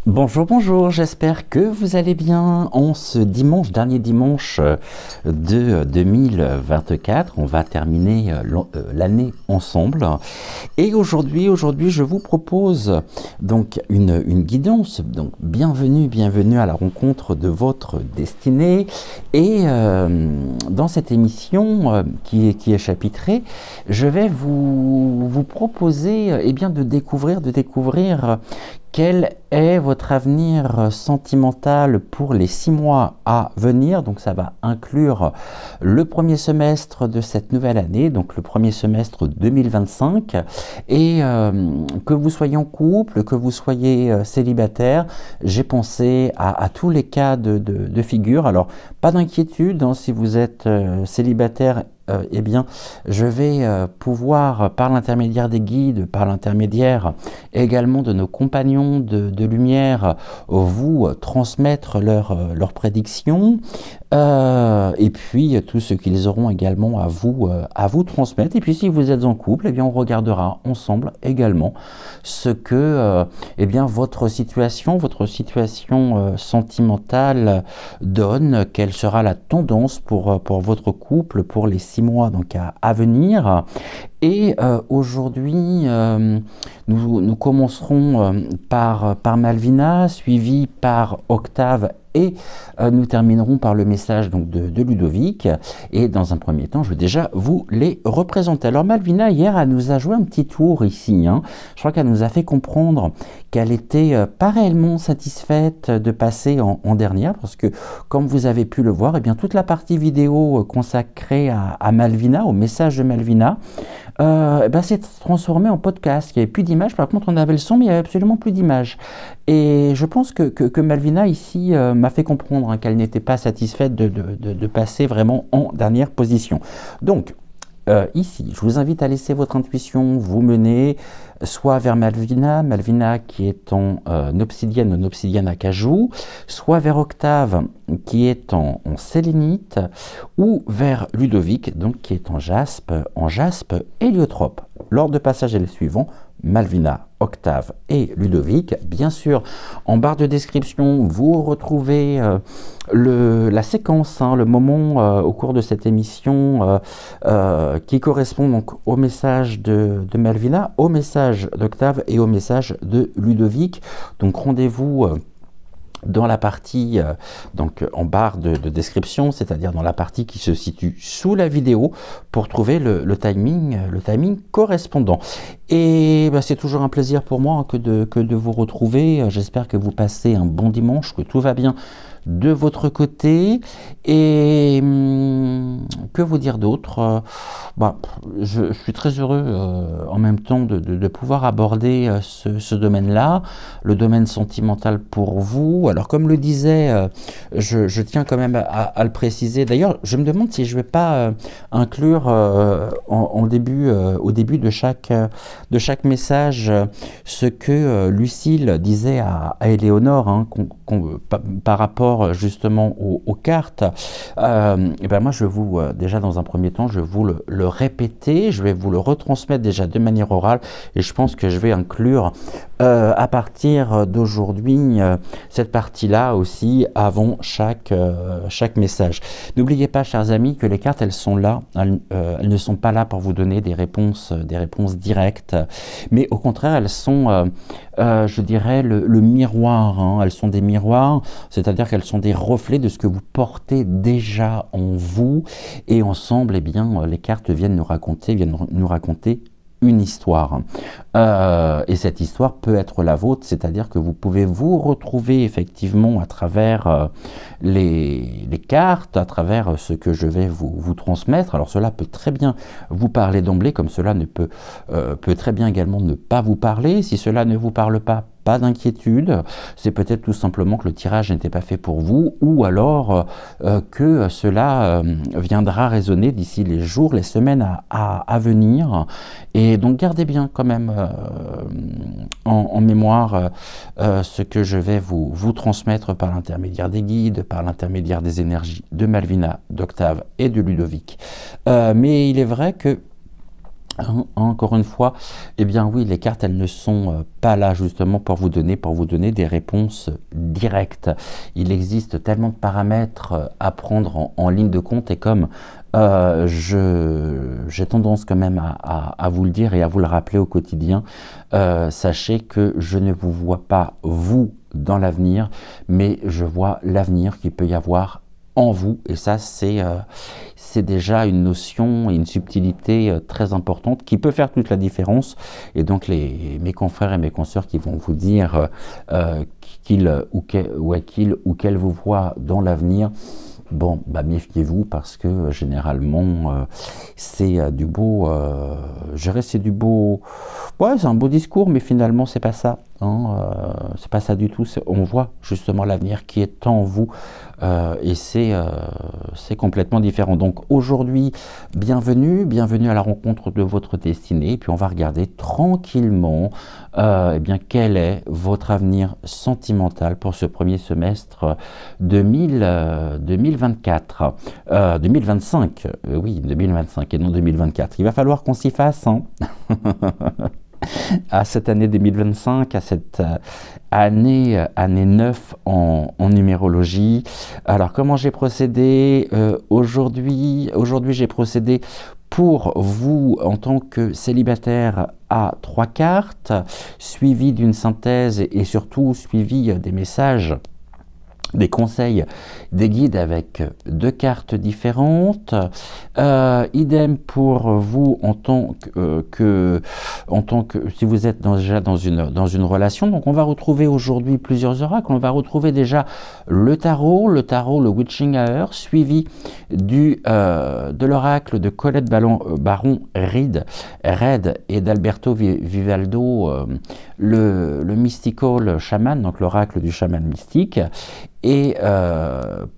Bonjour, bonjour, j'espère que vous allez bien. En ce dimanche, dernier dimanche de 2024, on va terminer l'année ensemble. Et aujourd'hui, je vous propose donc une guidance. Donc bienvenue à la rencontre de votre destinée. Et dans cette émission qui est chapitrée, je vais vous proposer de découvrir quel est votre avenir sentimental pour les 6 mois à venir. Donc ça va inclure le premier semestre de cette nouvelle année, donc le premier semestre 2025. Et que vous soyez en couple, que vous soyez célibataire, j'ai pensé à tous les cas de figure. Alors pas d'inquiétude, hein, si vous êtes célibataire, je vais pouvoir, par l'intermédiaire des guides, par l'intermédiaire également de nos compagnons de lumière, vous transmettre leurs prédictions, et puis tout ce qu'ils auront également à vous transmettre. Et puis si vous êtes en couple, on regardera ensemble également ce que votre situation sentimentale donne, quelle sera la tendance pour votre couple pour les 6 mois donc à venir. Et aujourd'hui, nous commencerons par Malvina, suivi par Octave, et nous terminerons par le message donc, de Ludovic. Et dans un premier temps, je vais déjà vous les représenter. Alors Malvina, hier, elle nous a joué un petit tour ici. Je crois qu'elle nous a fait comprendre qu'elle était pas réellement satisfaite de passer en dernière, parce que comme vous avez pu le voir, toute la partie vidéo consacrée à Malvina, au message de Malvina, s'est transformée en podcast. Il n'y avait plus d'images, par contre on avait le son, mais il n'y avait absolument plus d'images. Et je pense que Malvina ici m'a fait comprendre qu'elle n'était pas satisfaite de passer vraiment en dernière position. Donc, ici, je vous invite à laisser votre intuition vous mener soit vers Malvina qui est en obsidienne acajou, soit vers Octave qui est en sélénite, ou vers Ludovic donc qui est en jaspe héliotrope. L'ordre de passage est le suivant: Malvina, Octave et Ludovic. Bien sûr, en barre de description, vous retrouvez la séquence, le moment au cours de cette émission qui correspond donc au message de Malvina, au message d'Octave et au message de Ludovic. Donc rendez-vous dans la partie donc en barre de description, c'est-à-dire dans la partie qui se situe sous la vidéo, pour trouver le timing correspondant. Et c'est toujours un plaisir pour moi que de vous retrouver. J'espère que vous passez un bon dimanche, que tout va bien de votre côté. Et que vous dire d'autre? Je suis très heureux en même temps de pouvoir aborder ce domaine-là, le domaine sentimental pour vous. Alors comme le disait, je tiens quand même à le préciser. D'ailleurs, je me demande si je ne vais pas inclure au début de chaque message ce que Lucille disait à Éléonore, par rapport justement aux cartes. Moi je vais vous, déjà dans un premier temps, je vais vous le répéter, je vais vous le retransmettre déjà de manière orale, et je pense que je vais inclure à partir d'aujourd'hui cette partie-là aussi avant chaque message. N'oubliez pas, chers amis, que les cartes, elles sont là, elles ne sont pas là pour vous donner des réponses directes, mais au contraire, elles sont, je dirais, le miroir. Elles sont des miroirs, c'est-à-dire qu'elles sont des reflets de ce que vous portez déjà en vous, et ensemble, les cartes viennent nous raconter une histoire. Et cette histoire peut être la vôtre, c'est-à-dire que vous pouvez vous retrouver effectivement à travers les cartes, à travers ce que je vais vous transmettre. Alors cela peut très bien vous parler d'emblée, comme cela peut très bien également ne pas vous parler. Si cela ne vous parle pas, pas d'inquiétude, c'est peut-être tout simplement que le tirage n'était pas fait pour vous, ou alors que cela viendra résonner d'ici les jours, les semaines à venir. Et donc gardez bien quand même en mémoire ce que je vais vous transmettre par l'intermédiaire des guides, par l'intermédiaire des énergies de Malvina, d'Octave et de Ludovic. Mais il est vrai que Encore une fois, eh bien oui, les cartes, elles ne sont pas là justement pour vous donner des réponses directes. Il existe tellement de paramètres à prendre en ligne de compte et comme j'ai tendance quand même à vous le dire et à vous le rappeler au quotidien, sachez que je ne vous vois pas vous dans l'avenir, mais je vois l'avenir qu'il peut y avoir en vous et ça c'est déjà une notion et une subtilité très importante qui peut faire toute la différence et donc mes confrères et mes consoeurs qui vont vous dire qu'il ou qu'elle vous voit dans l'avenir. Bon, bah méfiez-vous parce que généralement c'est du beau, je dirais c'est du beau, ouais c'est un beau discours mais finalement c'est pas ça, hein, c'est pas ça du tout, on voit justement l'avenir qui est en vous et c'est complètement différent. Donc aujourd'hui, bienvenue à la rencontre de votre destinée et puis on va regarder tranquillement eh bien, quel est votre avenir sentimental pour ce premier semestre 2024, 2025, oui 2025 et non 2024. Il va falloir qu'on s'y fasse hein à cette année 2025, à cette année 9 en numérologie. Alors comment j'ai procédé aujourd'hui j'ai procédé pour vous en tant que célibataire à 3 cartes, suivi d'une synthèse et surtout suivi des messages, des conseils, des guides avec 2 cartes différentes. Idem pour vous en tant que si vous êtes déjà dans une relation. Donc on va retrouver aujourd'hui plusieurs oracles. On va retrouver déjà le tarot, le Witching Hour, suivi de l'oracle de Colette Baron Reed et d'Alberto Vivaldo, le mystical chaman, donc l'oracle du chaman mystique. Et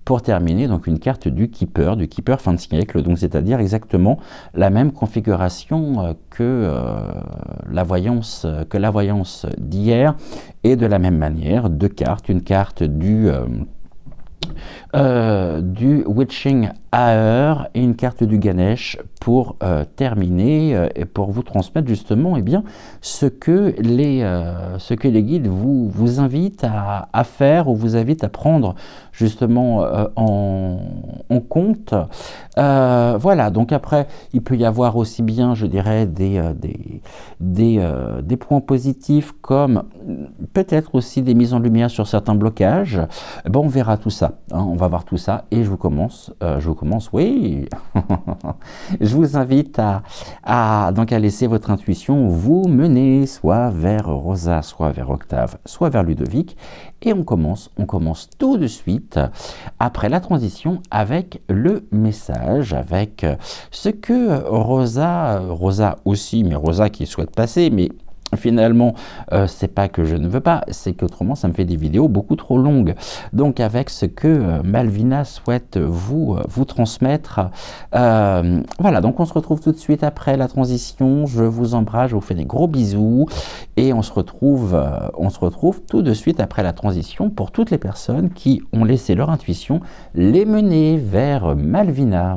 pour terminer, donc une carte du Keeper fin de siècle, donc c'est-à-dire exactement la même configuration que la voyance d'hier, et de la même manière, 2 cartes, une carte du Witching Hour et une carte du Ganesh pour terminer et pour vous transmettre justement eh bien, ce que les guides vous invitent à faire ou vous invitent à prendre justement en compte. Voilà, donc après, il peut y avoir aussi bien, je dirais, des points positifs comme peut-être aussi des mises en lumière sur certains blocages. Bon, on verra tout ça, hein, on va voir tout ça et je vous commence, oui, je vous invite donc à laisser votre intuition vous mener soit vers Rosa, soit vers Octave, soit vers Ludovic. Et on commence tout de suite après la transition avec le message, avec ce que Rosa aussi, mais Rosa qui souhaite passer, mais finalement, c'est pas que je ne veux pas, c'est qu'autrement ça me fait des vidéos beaucoup trop longues. Donc avec ce que Malvina souhaite vous transmettre, voilà, donc on se retrouve tout de suite après la transition. Je vous embrasse, je vous fais des gros bisous et on se retrouve tout de suite après la transition pour toutes les personnes qui ont laissé leur intuition les mener vers Malvina.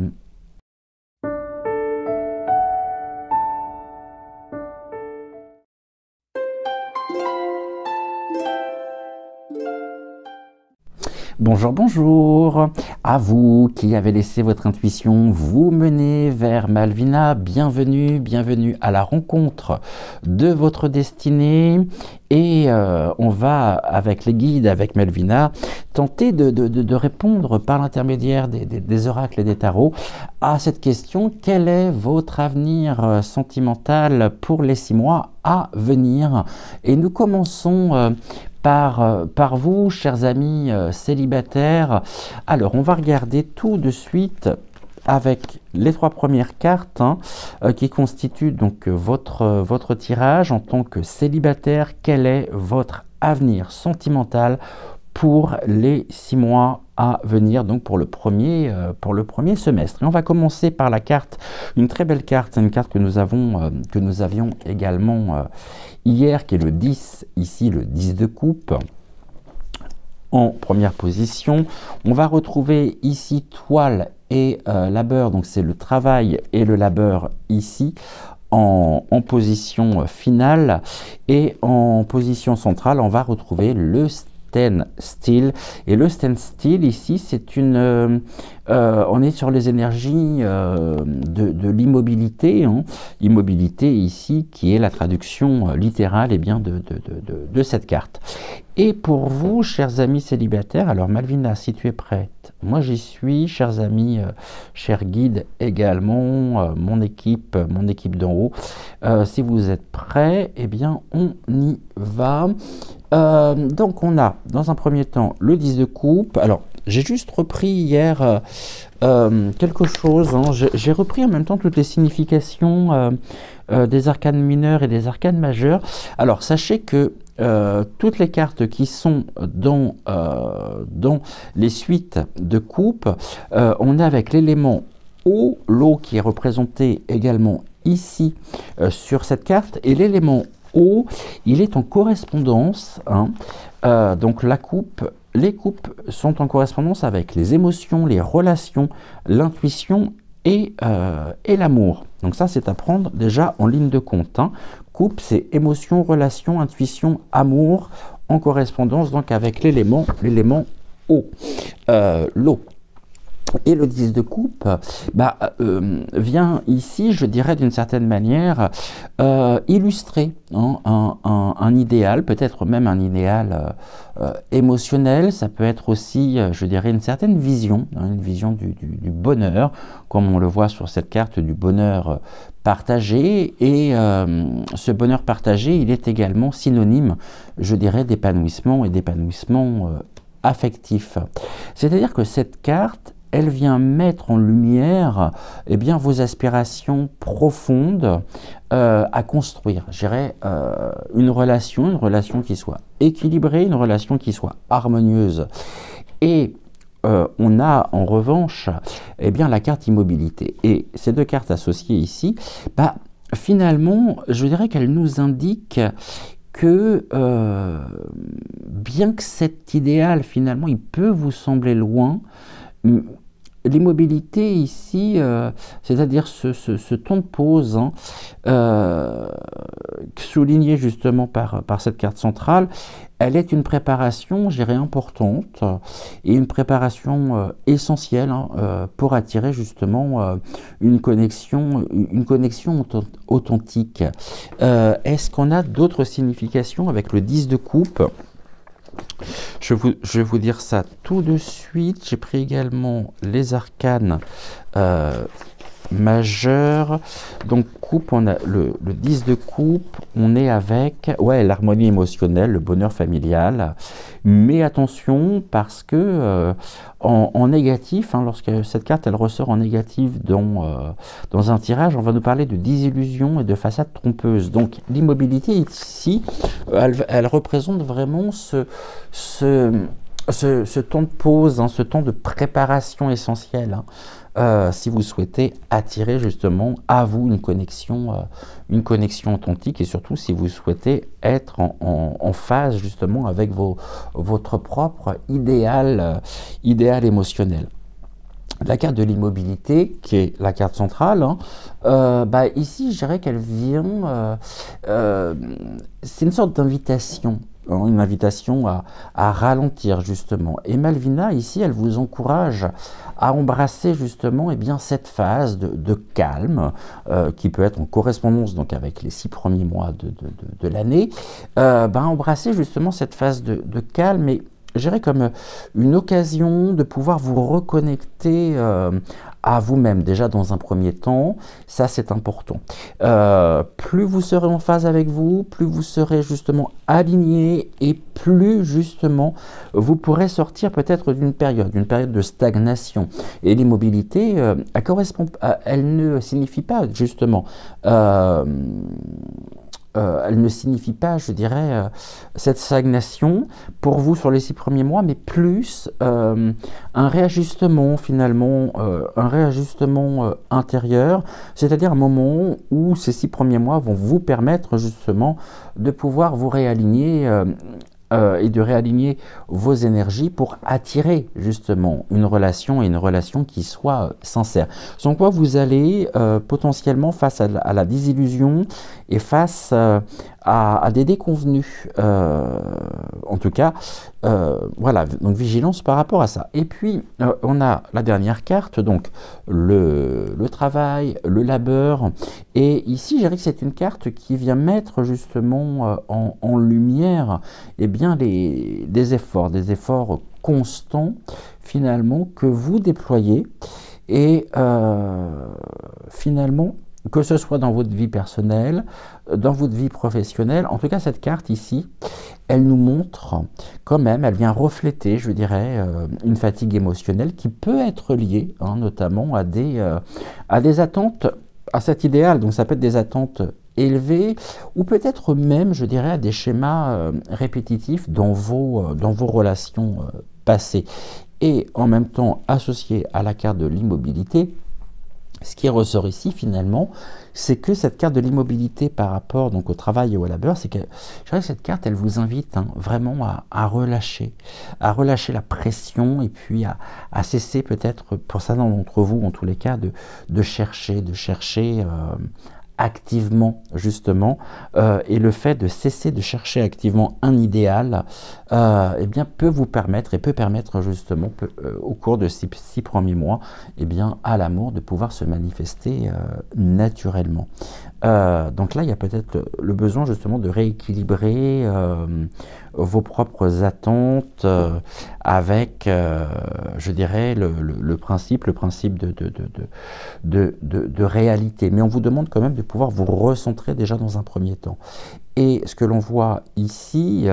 Bonjour, bonjour, à vous qui avez laissé votre intuition vous mener vers Malvina, bienvenue à la rencontre de votre destinée et on va avec les guides, avec Malvina, tenter de répondre par l'intermédiaire des oracles et des tarots à cette question: quel est votre avenir sentimental pour les 6 mois à venir? Et nous commençons par vous, chers amis célibataires. Alors, on va regarder tout de suite avec les 3 premières cartes qui constituent donc votre tirage en tant que célibataire. Quel est votre avenir sentimental pour les 6 mois à venir, donc pour le premier semestre? Et on va commencer par la carte, une très belle carte, une carte que nous avions également hier, qui est le 10, ici le 10 de coupe, en première position. On va retrouver ici toile et labeur, donc c'est le travail et le labeur ici, en position finale, et en position centrale, on va retrouver le standstill. Et le standstill ici, c'est on est sur les énergies de l'immobilité, hein. Immobilité ici qui est la traduction littérale, et bien de cette carte. Et pour vous, chers amis célibataires, alors Malvina, si tu es prête, moi j'y suis, chers amis, chers guides également, mon équipe d'en haut, si vous êtes prêts, eh bien on y va. Donc on a dans un premier temps le 10 de coupe. Alors j'ai juste repris hier quelque chose, hein. J'ai repris en même temps toutes les significations des arcanes mineurs et des arcanes majeurs. Alors sachez que toutes les cartes qui sont dans les suites de coupe, on est avec l'élément eau, l'eau qui est représenté également ici sur cette carte, et l'élément eau, il est en correspondance, hein. Donc la coupe, les coupes sont en correspondance avec les émotions, les relations, l'intuition et l'amour. Donc ça, c'est à prendre déjà en ligne de compte, hein. Coupe, c'est émotion, relation, intuition, amour, en correspondance donc avec l'élément eau, l'eau. Et le 10 de coupe vient ici, je dirais d'une certaine manière, illustrer, hein, un idéal, peut-être même un idéal émotionnel. Ça peut être aussi, je dirais, une certaine vision, hein, une vision du bonheur, comme on le voit sur cette carte, du bonheur partagé. Et ce bonheur partagé, il est également synonyme, je dirais, d'épanouissement et d'épanouissement affectif. C'est-à-dire que cette carte, elle vient mettre en lumière, eh bien, vos aspirations profondes à construire. Je dirais une relation qui soit équilibrée, une relation qui soit harmonieuse. Et on a en revanche, eh bien, la carte immobilité. Et ces deux cartes associées ici, finalement, je dirais qu'elles nous indiquent que bien que cet idéal, finalement, il peut vous sembler loin, l'immobilité ici, c'est-à-dire ce ton de pause, hein, souligné justement par cette carte centrale, elle est une préparation, je dirais, importante, et une préparation essentielle, hein, pour attirer justement une connexion authentique. Est-ce qu'on a d'autres significations avec le 10 de coupe ? Je vais vous dire ça tout de suite. J'ai pris également les arcanes majeurs. Donc coupe, on a le 10 de coupe, on est avec l'harmonie émotionnelle, le bonheur familial. Mais attention, parce que en négatif, hein, lorsque cette carte elle ressort en négatif dans un tirage, on va nous parler de désillusion et de façade trompeuse. Donc l'immobilité ici, elle représente vraiment ce temps de pause, hein, ce temps de préparation essentiel, hein, si vous souhaitez attirer justement à vous une connexion authentique, et surtout si vous souhaitez être en phase justement avec votre propre idéal émotionnel. La carte de l'immobilité, qui est la carte centrale, hein, ici je dirais qu'elle vient, c'est une sorte d'invitation, hein, une invitation à ralentir justement. Et Malvina ici, elle vous encourage à embrasser justement, eh bien, cette phase de calme qui peut être en correspondance donc avec les 6 premiers mois de l'année. Embrasser justement cette phase de calme, et je dirais comme une occasion de pouvoir vous reconnecter à vous-même, déjà dans un premier temps. Ça, c'est important. Plus vous serez en phase avec vous, plus vous serez justement aligné, et plus justement vous pourrez sortir peut-être d'une période de stagnation. Et l'immobilité, elle ne signifie pas justement elle ne signifie pas, je dirais, cette stagnation pour vous sur les 6 premiers mois, mais plus un réajustement finalement, un réajustement intérieur, c'est-à-dire un moment où ces 6 premiers mois vont vous permettre justement de pouvoir vous réaligner et de réaligner vos énergies pour attirer justement une relation et une relation qui soit sincère. Sans quoi vous allez potentiellement face à la désillusion et face à des déconvenus. En tout cas, voilà, donc vigilance par rapport à ça. Et puis, on a la dernière carte, donc le travail, le labeur. Et ici, je dirais que c'est une carte qui vient mettre justement en lumière des efforts constants finalement que vous déployez. Et finalement, que ce soit dans votre vie personnelle, dans votre vie professionnelle, en tout cas cette carte ici, elle nous montre quand même, elle vient refléter, je dirais, une fatigue émotionnelle qui peut être liée notamment à des attentes, à cet idéal. Donc ça peut être des attentes élevées ou peut-être même, je dirais, à des schémas répétitifs dans vos relations passées. Et en même temps, associé à la carte de l'immobilité, ce qui ressort ici finalement, c'est que cette carte de l'immobilité par rapport donc au travail et au labeur, c'est que je dirais que cette carte, elle vous invite vraiment à relâcher la pression et puis à cesser peut-être pour certains d'entre vous, en tous les cas, de chercher activement justement et le fait de cesser de chercher activement un idéal eh bien peut vous permettre et peut permettre justement au cours de ces 6 premiers mois à l'amour de pouvoir se manifester naturellement. Donc là il y a peut-être le besoin justement de rééquilibrer vos propres attentes avec je dirais le principe de réalité, mais on vous demande quand même de pouvoir vous recentrer déjà dans un premier temps. Et ce que l'on voit ici,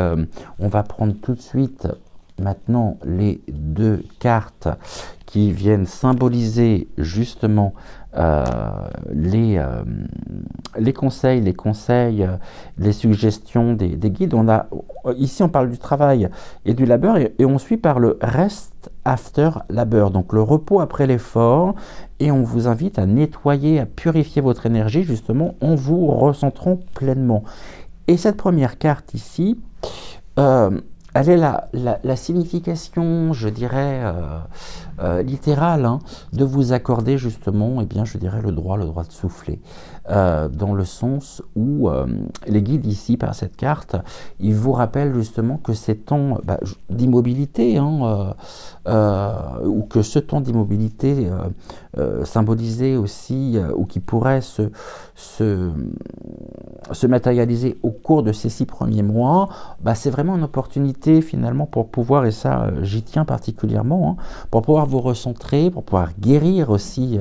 on va prendre tout de suite maintenant les 2 cartes qui viennent symboliser justement les conseils, les suggestions des guides. Ici on parle du travail et du labeur et on suit par le rest after labor, donc le repos après l'effort, et on vous invite à nettoyer, à purifier votre énergie justement en vous recentrant pleinement. Et cette première carte ici, elle est la signification, je dirais, littérale, de vous accorder justement, je dirais, le droit de souffler. Dans le sens où les guides ici, par cette carte, ils vous rappellent justement que ces temps d'immobilité, ou que ce temps d'immobilité symbolisé aussi, ou qui pourrait se matérialiser au cours de ces 6 premiers mois, c'est vraiment une opportunité finalement pour pouvoir, et ça j'y tiens particulièrement, pour pouvoir vous recentrer, pour pouvoir guérir aussi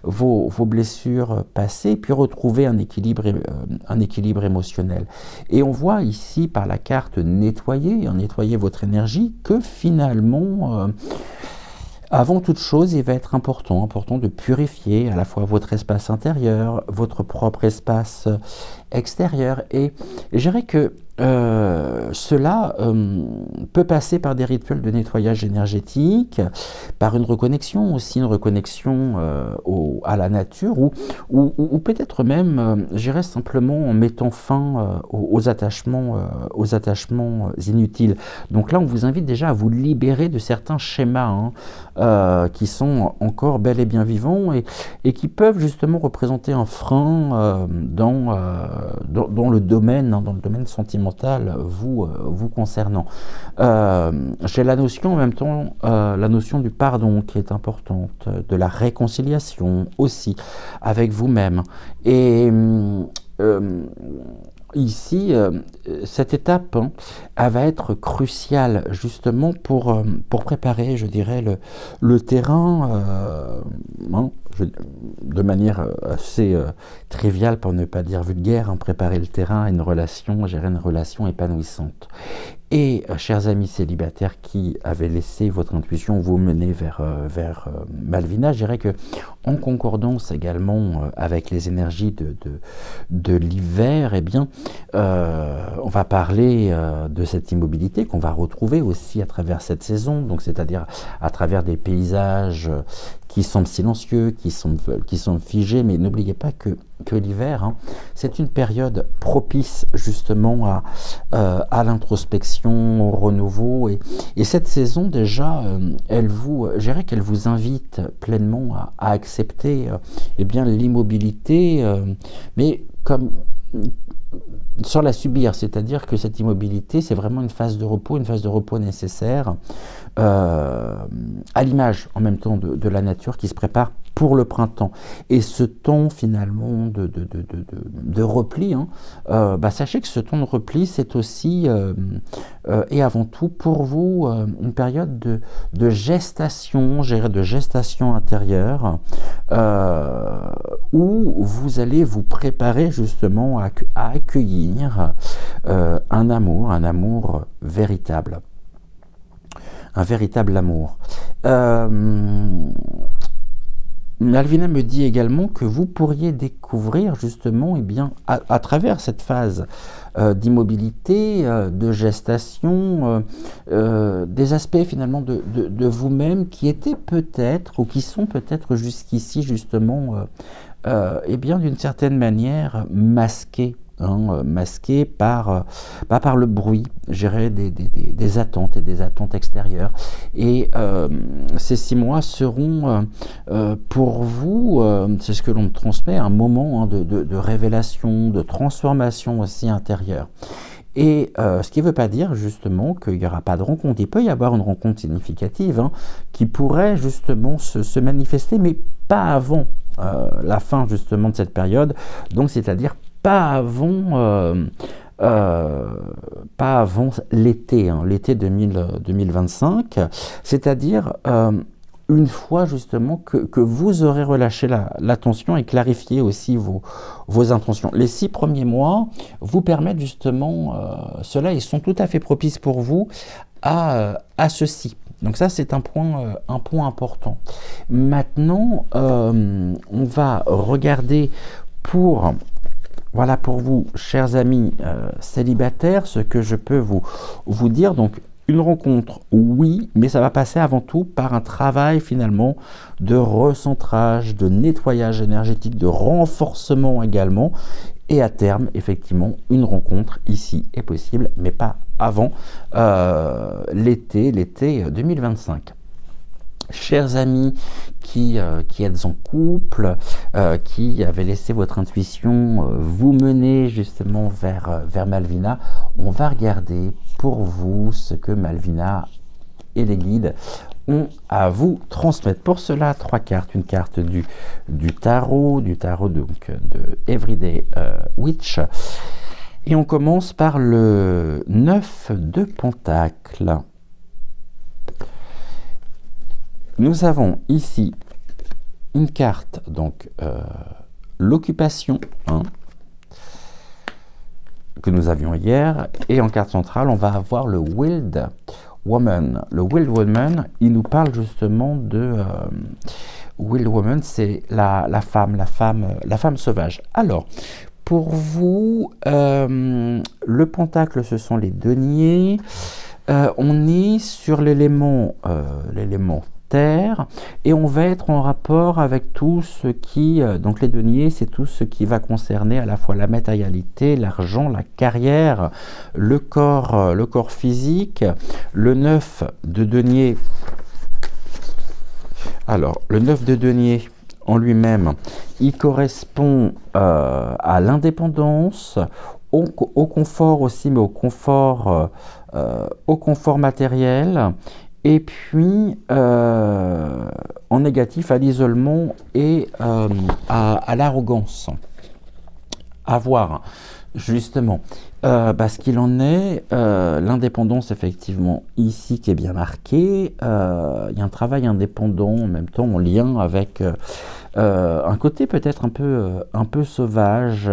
vos blessures passées, puis retrouver un équilibre émotionnel. Et on voit ici par la carte nettoyer votre énergie, que finalement avant toute chose, il va être important de purifier à la fois votre espace intérieur, votre propre espace extérieur. Et je dirais que cela peut passer par des rituels de nettoyage énergétique, par une reconnexion à la nature, ou peut-être même, je dirais simplement en mettant fin aux attachements inutiles. Donc là, on vous invite déjà à vous libérer de certains schémas qui sont encore bel et bien vivants et qui peuvent justement représenter un frein dans le domaine sentimental vous concernant. J'ai la notion en même temps, la notion du pardon qui est importante, de la réconciliation aussi avec vous-même. Et ici, cette étape, elle va être cruciale justement pour préparer, je dirais, le terrain, de manière assez triviale, pour ne pas dire vulgaire, préparer le terrain à une relation épanouissante. Et chers amis célibataires qui avez laissé votre intuition vous mener vers Malvina, je dirais que en concordance également avec les énergies de l'hiver, on va parler de cette immobilité qu'on va retrouver aussi à travers cette saison, donc c'est-à-dire à travers des paysages qui semblent silencieux, qui sont figés, mais n'oubliez pas que que l'hiver, hein. C'est une période propice justement à l'introspection, au renouveau. Et cette saison déjà, je dirais qu'elle vous invite pleinement à accepter eh bien l'immobilité, mais comme sans la subir, c'est-à-dire que cette immobilité, c'est vraiment une phase de repos nécessaire, à l'image en même temps de la nature qui se prépare pour le printemps. Et ce temps finalement de repli, hein, sachez que ce temps de repli, c'est aussi et avant tout pour vous une période de gestation, je dirais de gestation intérieure, où vous allez vous préparer justement à accueillir un amour véritable. Un véritable amour. Malvina me dit également que vous pourriez découvrir justement, eh bien, à travers cette phase d'immobilité, de gestation, des aspects finalement de vous-même qui étaient peut-être ou qui sont peut-être jusqu'ici justement, eh bien, d'une certaine manière masqués. Hein, masqué par le bruit, gérer des attentes et des attentes extérieures. Et ces 6 mois seront pour vous, c'est ce que l'on me transmet, un moment hein, de révélation, de transformation aussi intérieure. Et ce qui ne veut pas dire justement qu'il n'y aura pas de rencontre. Il peut y avoir une rencontre significative hein, qui pourrait justement se manifester, mais pas avant la fin justement de cette période. Donc c'est-à-dire pas avant l'été, hein, l'été 2025, c'est-à-dire une fois justement que vous aurez relâché la tension et clarifié aussi vos intentions. Les 6 premiers mois vous permettent justement cela et sont tout à fait propices pour vous à ceci. Donc ça, c'est un point important. Maintenant, on va regarder pour vous, chers amis célibataires, ce que je peux vous dire. Donc, une rencontre, oui, mais ça va passer avant tout par un travail finalement de recentrage, de nettoyage énergétique, de renforcement également. Et à terme, effectivement, une rencontre ici est possible, mais pas avant l'été 2025. Chers amis qui êtes en couple, qui avez laissé votre intuition vous mener justement vers Malvina, on va regarder pour vous ce que Malvina et les guides ont à vous transmettre. Pour cela, 3 cartes, une carte du tarot donc de Everyday Witch. Et on commence par le 9 de Pentacles. Nous avons ici une carte, donc l'occupation, hein, que nous avions hier, et en carte centrale, on va avoir le Wild Woman. Le Wild Woman, il nous parle justement de Wild Woman, c'est la femme sauvage. Alors, pour vous, le pentacle, ce sont les deniers. On est sur l'élément terre, et on va être en rapport avec tout ce qui, donc les deniers, c'est tout ce qui va concerner à la fois la matérialité, l'argent, la carrière, le corps physique. Le 9 de denier, alors le 9 de denier en lui-même, il correspond à l'indépendance, au confort aussi, mais au confort matériel. Et puis, en négatif, à l'isolement et à l'arrogance. À voir, justement. Ce qu'il en est, l'indépendance, effectivement, ici, qui est bien marquée. Il y a un travail indépendant, en même temps, en lien avec un côté peut-être un peu sauvage.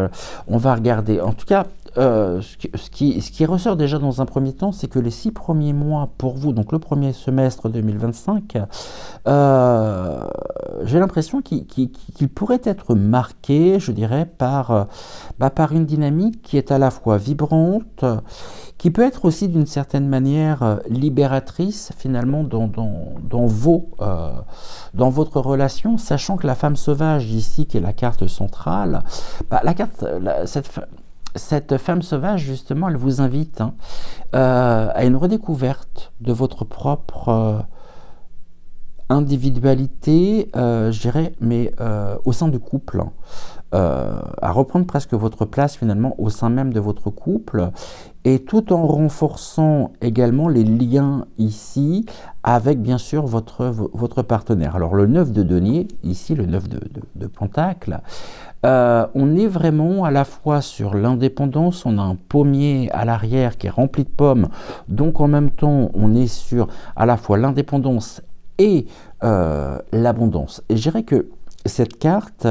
On va regarder. En tout cas, ce qui ressort déjà dans un premier temps, c'est que les 6 premiers mois pour vous, donc le premier semestre 2025, j'ai l'impression qu'il pourrait être marqué, je dirais, par une dynamique qui est à la fois vibrante, qui peut être aussi d'une certaine manière libératrice finalement dans votre relation, sachant que la femme sauvage ici, qui est la carte centrale, cette femme sauvage justement, elle vous invite à une redécouverte de votre propre individualité, je dirais, mais au sein du couple. À reprendre presque votre place finalement au sein même de votre couple, et tout en renforçant également les liens ici avec bien sûr votre partenaire. Alors le 9 de denier, ici le 9 de pentacle, on est vraiment à la fois sur l'indépendance, on a un pommier à l'arrière qui est rempli de pommes, donc en même temps on est sur à la fois l'indépendance et l'abondance. Et je dirais que cette carte,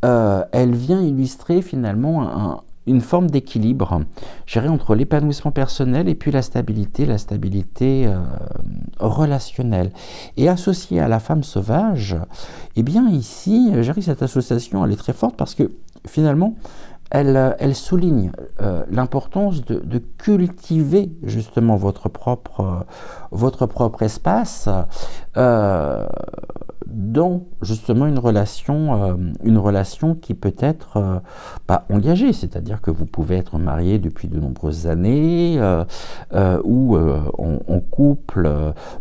elle vient illustrer finalement une forme d'équilibre, je dirais, entre l'épanouissement personnel et puis la stabilité relationnelle. Et associée à la femme sauvage, eh bien ici, je dirais que cette association, elle est très forte parce que finalement, elle souligne l'importance de cultiver justement votre propre espace dans justement une relation qui peut être engagée, c'est-à-dire que vous pouvez être marié depuis de nombreuses années ou en couple,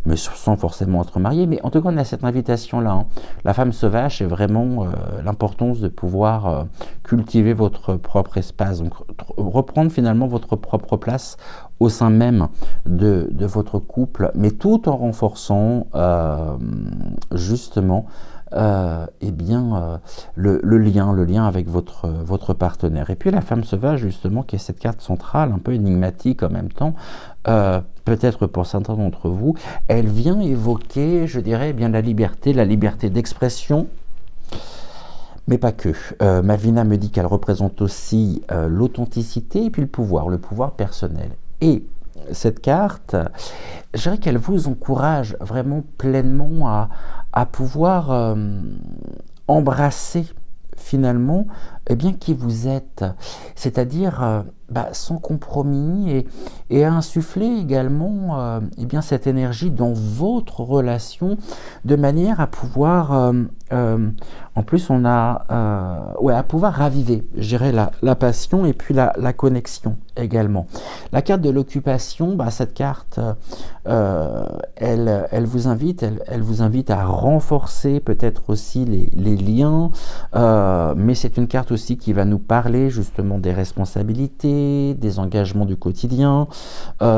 mais sans forcément être marié. Mais en tout cas, on a cette invitation-là. La femme sauvage, c'est vraiment l'importance de pouvoir cultiver votre propre espace, donc reprendre finalement votre propre place au sein même de votre couple, mais tout en renforçant justement le lien avec votre partenaire. Et puis la femme sauvage, justement, qui est cette carte centrale, un peu énigmatique en même temps, peut-être pour certains d'entre vous, elle vient évoquer, je dirais, bien la liberté d'expression, mais pas que. Malvina me dit qu'elle représente aussi l'authenticité et puis le pouvoir personnel. Et cette carte, je dirais qu'elle vous encourage vraiment pleinement à pouvoir embrasser finalement qui vous êtes, c'est-à-dire sans compromis, et à insuffler également cette énergie dans votre relation de manière à pouvoir en plus on a à pouvoir raviver, je dirais, la passion et puis la connexion également. La carte de l'occupation, cette carte elle vous invite à renforcer peut-être aussi les liens, mais c'est une carte aussi qui va nous parler justement des responsabilités, des engagements du quotidien,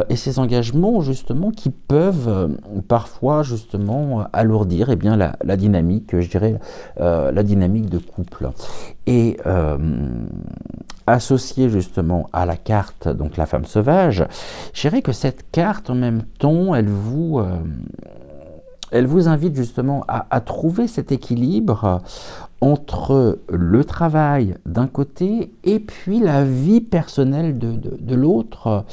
et ces engagements justement qui peuvent parfois justement alourdir la dynamique, je dirais, la dynamique de couple. Et associée justement à la carte, donc la femme sauvage, je dirais que cette carte en même temps, elle vous invite justement à trouver cet équilibre entre le travail d'un côté et puis la vie personnelle de l'autre,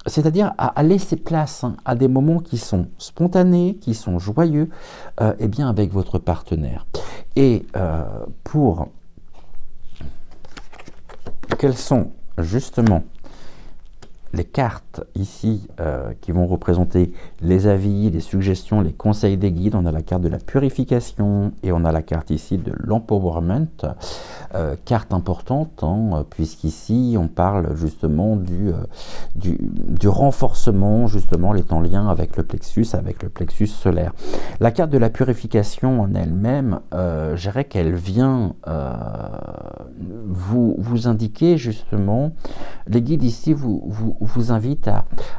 c'est-à-dire à laisser place à des moments qui sont spontanés, qui sont joyeux, avec votre partenaire. Et quels sont justement les cartes ici qui vont représenter les avis, les suggestions, les conseils des guides? On a la carte de la purification et on a la carte ici de l'empowerment, carte importante puisqu'ici on parle justement du renforcement, justement, les en lien avec le plexus solaire. La carte de la purification en elle-même, je dirais qu'elle vient vous indiquer justement, les guides ici vous invitent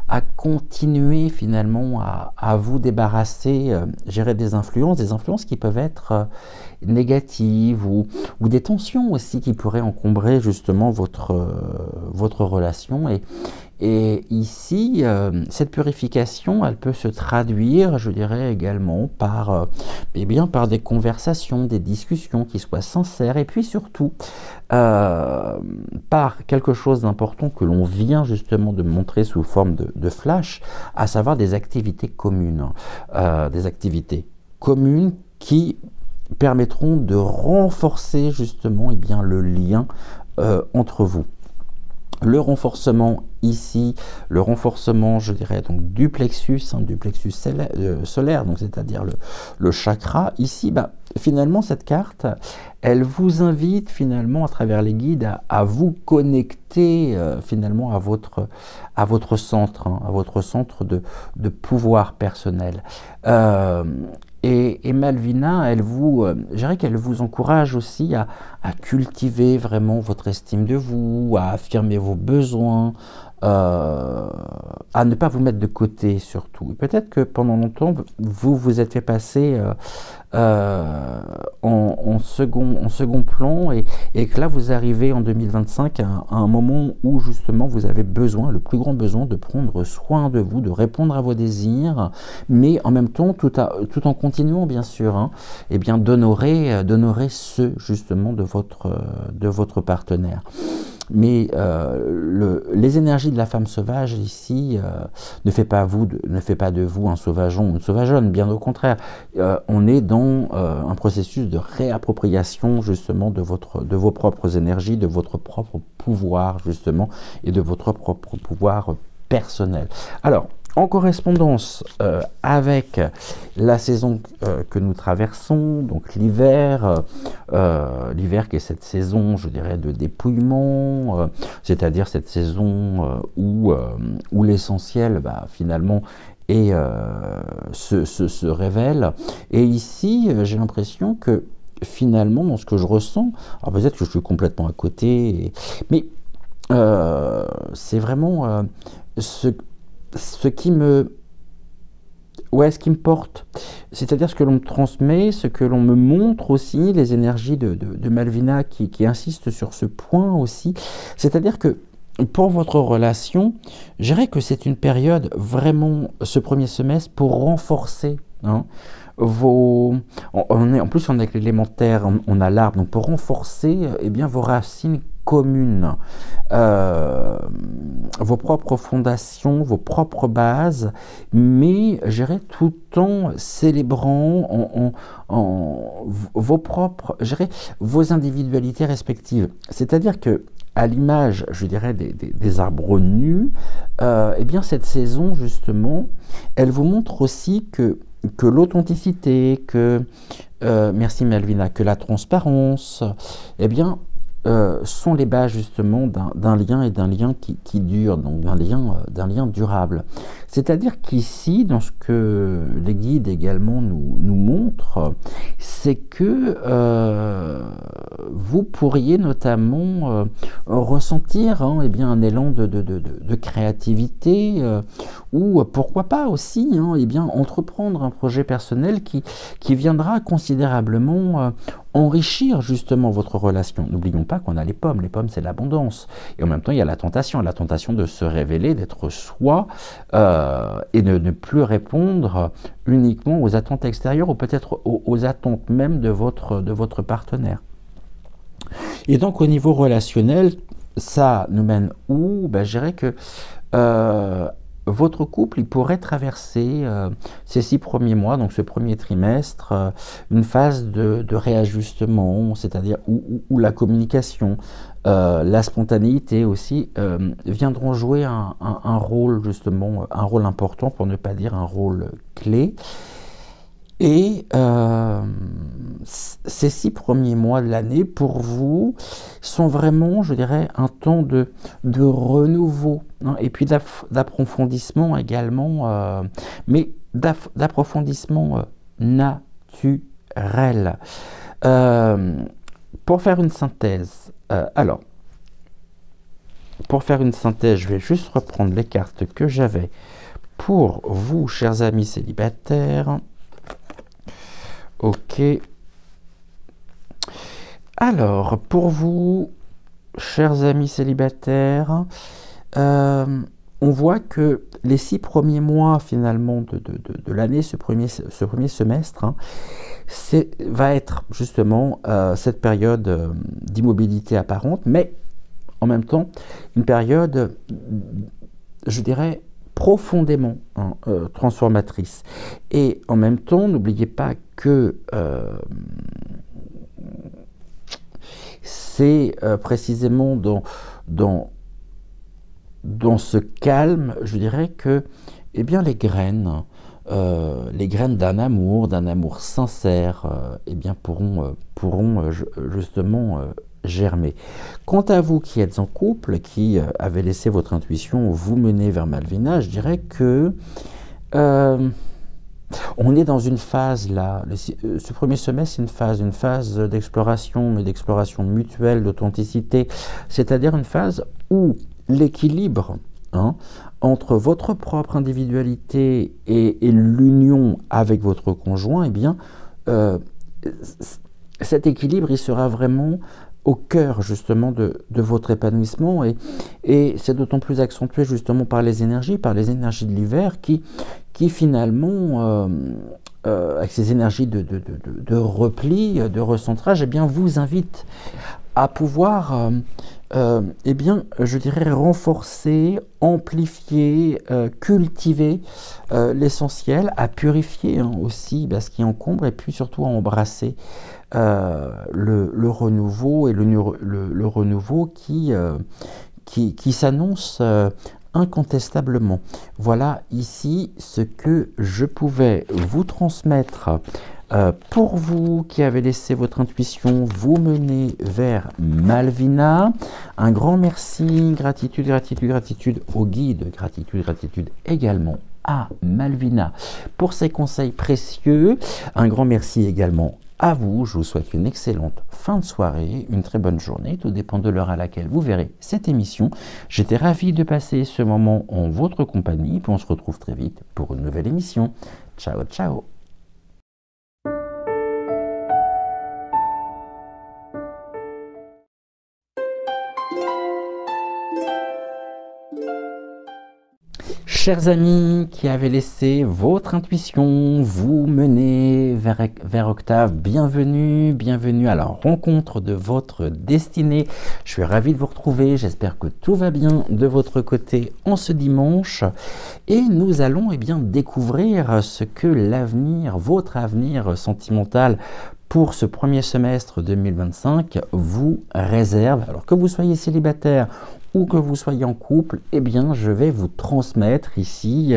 à continuer finalement à vous débarrasser, gérer des influences qui peuvent être négatives ou des tensions aussi qui pourraient encombrer justement votre relation, Et ici, cette purification, elle peut se traduire, je dirais également, par, eh bien, par des conversations, des discussions qui soient sincères, et puis surtout, par quelque chose d'important que l'on vient justement de montrer sous forme de flash, à savoir des activités communes. Des activités communes qui permettront de renforcer justement eh bien, le lien entre vous. Le renforcement ici, le renforcement, je dirais, donc du plexus solaire, donc c'est-à-dire le chakra. Ici, bah, finalement, cette carte, elle vous invite finalement à travers les guides à vous connecter finalement à votre centre, hein, à votre centre de pouvoir personnel. Et Malvina, je dirais qu'elle vous encourage aussi à cultiver vraiment votre estime de vous, à affirmer vos besoins, à ne pas vous mettre de côté surtout. Et peut-être que pendant longtemps, vous vous êtes fait passer en second plan et que là, vous arrivez en 2025 à un moment où justement vous avez besoin, le plus grand besoin de prendre soin de vous, de répondre à vos désirs, mais en même temps, tout en continuant bien sûr, hein, eh bien d'honorer ceux justement de votre partenaire. Mais les énergies de la femme sauvage ici ne fait pas de vous un sauvageon ou une sauvageonne, bien au contraire. On est dans un processus de réappropriation justement de vos propres énergies, de votre propre pouvoir justement et de votre propre pouvoir personnel. Alors, en correspondance avec la saison que nous traversons, donc l'hiver, l'hiver qui est cette saison, je dirais, de dépouillement, c'est-à-dire cette saison où l'essentiel, bah, finalement, se révèle. Et ici, j'ai l'impression que finalement, dans ce que je ressens, alors peut-être que je suis complètement à côté, mais c'est vraiment ce qui me porte, c'est-à-dire ce que l'on me transmet, ce que l'on me montre aussi, les énergies de Malvina qui insistent sur ce point aussi, c'est-à-dire que pour votre relation, je dirais que c'est une période vraiment, ce premier semestre, pour renforcer, hein, en plus on est avec l'élémentaire, on a l'arbre, donc pour renforcer eh bien, vos racines communes, vos propres fondations, vos propres bases, mais je dirais tout en célébrant vos propres, je dirais, vos individualités respectives. C'est-à-dire que à l'image, je dirais, des arbres nus, eh bien cette saison justement, elle vous montre aussi que l'authenticité, merci Malvina, que la transparence, eh bien, sont les bases justement d'un lien et d'un lien qui dure, donc d'un lien durable. C'est-à-dire qu'ici, dans ce que les guides également nous montrent, c'est que vous pourriez notamment ressentir eh bien, un élan de créativité ou pourquoi pas aussi eh bien, entreprendre un projet personnel qui viendra considérablement enrichir justement votre relation. N'oublions pas qu'on a les pommes c'est l'abondance. Et en même temps, il y a la tentation de se révéler, d'être soi et de ne plus répondre uniquement aux attentes extérieures ou peut-être aux attentes même de votre partenaire. Et donc au niveau relationnel, ça nous mène où? Je dirais que votre couple, il pourrait traverser ces 6 premiers mois, donc ce premier trimestre, une phase de réajustement, c'est-à-dire où la communication, la spontanéité aussi viendront jouer un rôle justement, un rôle important, pour ne pas dire un rôle clé. Et ces 6 premiers mois de l'année, pour vous, sont vraiment, je dirais, un temps de renouveau, hein, et puis d'approfondissement également, mais d'approfondissement naturel. Pour faire une synthèse, je vais juste reprendre les cartes que j'avais pour vous, chers amis célibataires. Ok. Alors, pour vous, chers amis célibataires, on voit que les 6 premiers mois finalement de l'année, ce premier semestre, hein, va être justement cette période d'immobilité apparente, mais en même temps une période, je dirais, profondément transformatrice. Et en même temps, n'oubliez pas que c'est précisément dans ce calme, je dirais que eh bien, les graines d'un amour sincère, eh bien, pourront justement germer. Quant à vous qui êtes en couple, qui avez laissé votre intuition vous mener vers Malvina, je dirais que on est dans une phase là, ce premier semestre, c'est une phase d'exploration, mais d'exploration mutuelle, d'authenticité, c'est-à-dire une phase où l'équilibre entre votre propre individualité et l'union avec votre conjoint, eh bien, cet équilibre, il sera vraiment au cœur justement de votre épanouissement, et c'est d'autant plus accentué justement par les énergies de l'hiver qui finalement, avec ces énergies de repli, de recentrage, eh bien, vous invite à pouvoir, eh bien, je dirais, renforcer, amplifier, cultiver l'essentiel, à purifier aussi ce qui encombre, et puis surtout à embrasser le renouveau, et le renouveau qui s'annonce incontestablement. Voilà ici ce que je pouvais vous transmettre pour vous qui avez laissé votre intuition vous mener vers Malvina. Un grand merci, gratitude au guide, gratitude également à Malvina pour ses conseils précieux. Un grand merci également à vous. Je vous souhaite une excellente fin de soirée, une très bonne journée. Tout dépend de l'heure à laquelle vous verrez cette émission. J'étais ravi de passer ce moment en votre compagnie. Puis on se retrouve très vite pour une nouvelle émission. Ciao, ciao. Chers amis qui avez laissé votre intuition vous mener vers Octave, bienvenue à la rencontre de votre destinée. Je suis ravi de vous retrouver, j'espère que tout va bien de votre côté en ce dimanche. Et nous allons découvrir ce que l'avenir, votre avenir sentimental pour ce premier semestre 2025 vous réserve. Alors que vous soyez célibataire ou que vous soyez en couple, eh bien, je vais vous transmettre ici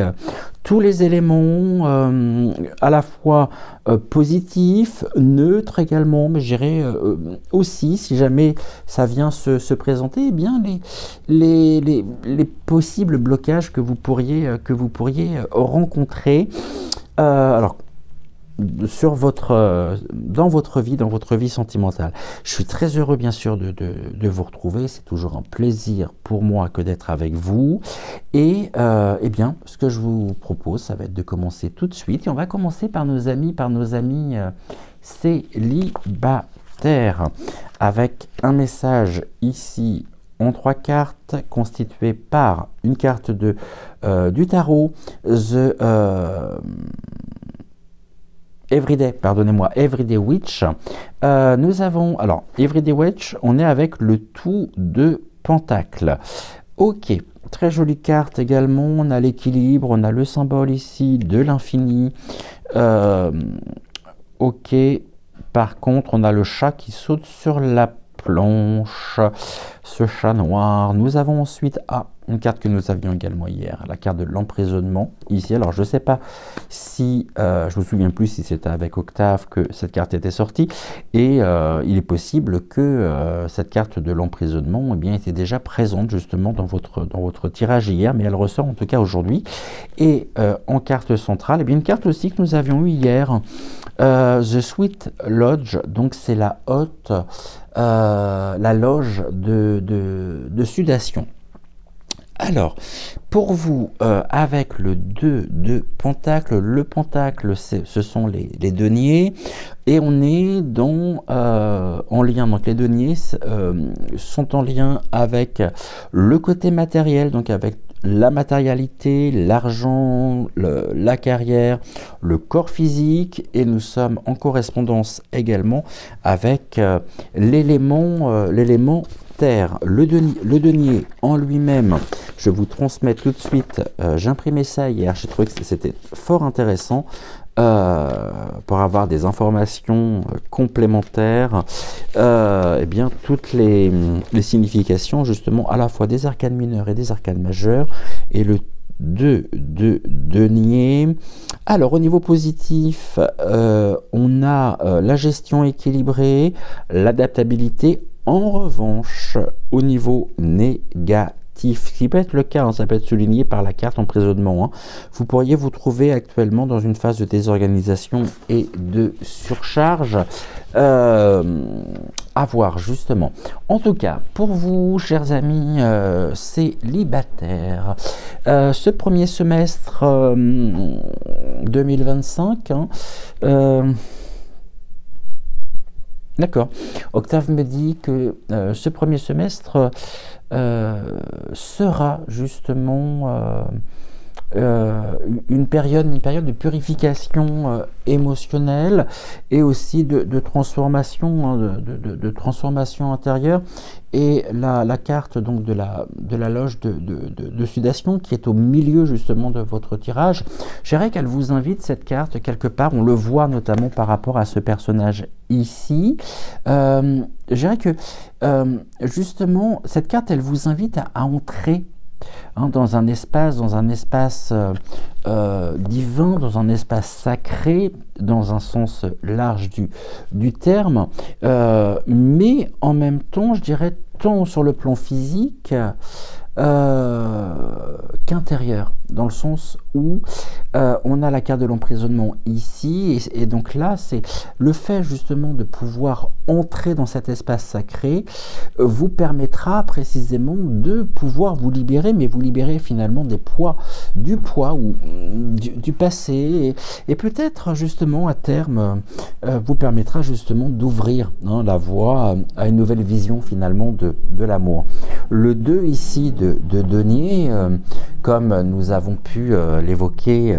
tous les éléments à la fois positifs, neutres également, mais je dirais aussi, si jamais ça vient se présenter, eh bien, les possibles blocages que vous pourriez rencontrer. Alors, dans votre vie sentimentale. Je suis très heureux bien sûr de vous retrouver, c'est toujours un plaisir pour moi que d'être avec vous, et eh bien ce que je vous propose, ça va être de commencer tout de suite, et on va commencer par nos amis célibataires, avec un message ici en 3 cartes, constituées par une carte du tarot, Everyday Witch. Nous avons, alors, Everyday Witch, on est avec le tout de Pentacle. Ok, très jolie carte également, on a l'équilibre, on a le symbole ici de l'infini. Ok, par contre, on a le chat qui saute sur la planche, ce chat noir. Nous avons ensuite une carte que nous avions également hier, la carte de l'emprisonnement ici. Alors je ne sais pas si, je me souviens plus si c'était avec Octave que cette carte était sortie, et il est possible que cette carte de l'emprisonnement était déjà présente justement dans votre tirage hier, mais elle ressort en tout cas aujourd'hui. Et en carte centrale, une carte aussi que nous avions eue hier, The Sweet Lodge, donc c'est la haute, la loge de sudation. Alors, pour vous, avec le 2 de Pentacle, le Pentacle, ce sont les deniers, et on est en lien, donc les deniers sont en lien avec le côté matériel, donc avec la matérialité, l'argent, la carrière, le corps physique, et nous sommes en correspondance également avec l'élément terre. Le denier en lui-même, je vous transmets tout de suite, j'imprimais ça hier, j'ai trouvé que c'était fort intéressant. Pour avoir des informations complémentaires, eh bien, toutes les significations justement à la fois des arcanes mineurs et des arcanes majeurs, et le 2 de denier. Alors au niveau positif, on a la gestion équilibrée, l'adaptabilité. En revanche, au niveau négatif, ce qui peut être le cas, hein, ça peut être souligné par la carte emprisonnement, hein. Vous pourriez vous trouver actuellement dans une phase de désorganisation et de surcharge. À voir justement. En tout cas, pour vous, chers amis célibataires, ce premier semestre 2025, hein, d'accord. Octave me dit que ce premier semestre sera justement une période de purification émotionnelle, et aussi de transformation, hein, de transformation intérieure. Et la carte donc de la loge de sudation, qui est au milieu justement de votre tirage, je dirais qu'elle vous invite, cette carte, quelque part. On le voit notamment par rapport à ce personnage ici. Je dirais que justement cette carte, elle vous invite à entrer, hein, dans un espace divin, dans un espace sacré, dans un sens large du terme, mais en même temps, je dirais, tant sur le plan physique qu'intérieur, dans le sens où on a la carte de l'emprisonnement ici, et donc là, c'est le fait justement de pouvoir entrer dans cet espace sacré vous permettra précisément de pouvoir vous libérer, mais vous libérer finalement du poids ou du passé, et peut-être justement à terme vous permettra justement d'ouvrir, hein, la voie à une nouvelle vision finalement de l'amour. Le 2 ici de denier, comme nous avons pu l'évoquer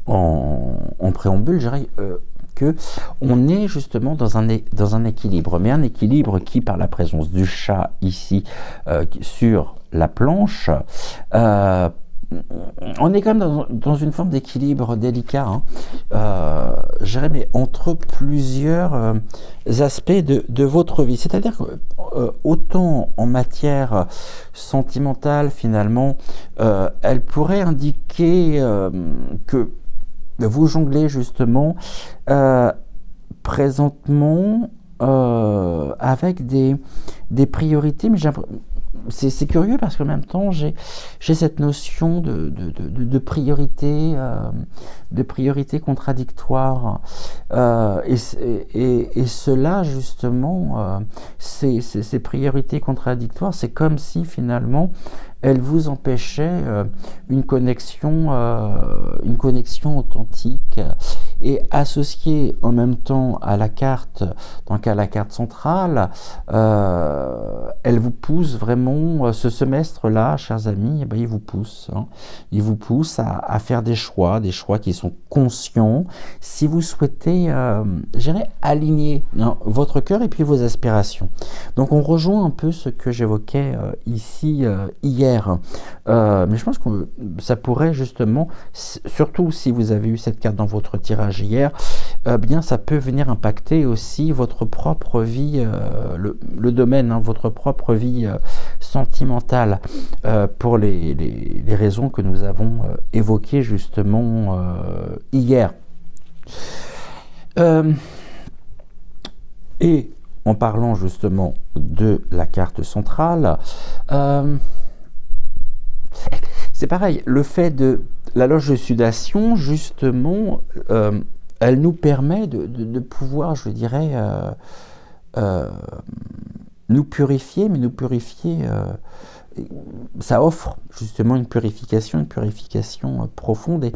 en préambule, je dirais que on est justement dans un équilibre, mais un équilibre qui, par la présence du chat ici sur la planche, on est quand même dans une forme d'équilibre délicat, hein, je dirais, mais entre plusieurs aspects de votre vie. C'est-à-dire que autant en matière sentimentale, finalement, elle pourrait indiquer que vous jonglez justement présentement avec des priorités, mais c'est curieux parce qu'en même temps j'ai cette notion de priorité, contradictoire, et cela justement, ces priorités contradictoires, c'est comme si finalement elle vous empêchait une connexion authentique, et associée en même temps à la carte, donc à la carte centrale, elle vous pousse vraiment, ce semestre-là, chers amis, eh ben, il vous pousse, hein, il vous pousse à faire des choix qui sont conscients, si vous souhaitez, je dirais, aligner, hein, votre cœur et puis vos aspirations. Donc on rejoint un peu ce que j'évoquais ici hier, mais je pense que ça pourrait justement, surtout si vous avez eu cette carte dans votre tirage hier, bien ça peut venir impacter aussi votre propre vie, le domaine, hein, votre propre vie sentimentale, pour les raisons que nous avons évoquées justement hier. Et en parlant justement de la carte centrale, c'est pareil, le fait de la loge de sudation, justement, elle nous permet de pouvoir, je dirais, nous purifier, mais nous purifier, ça offre justement une purification profonde.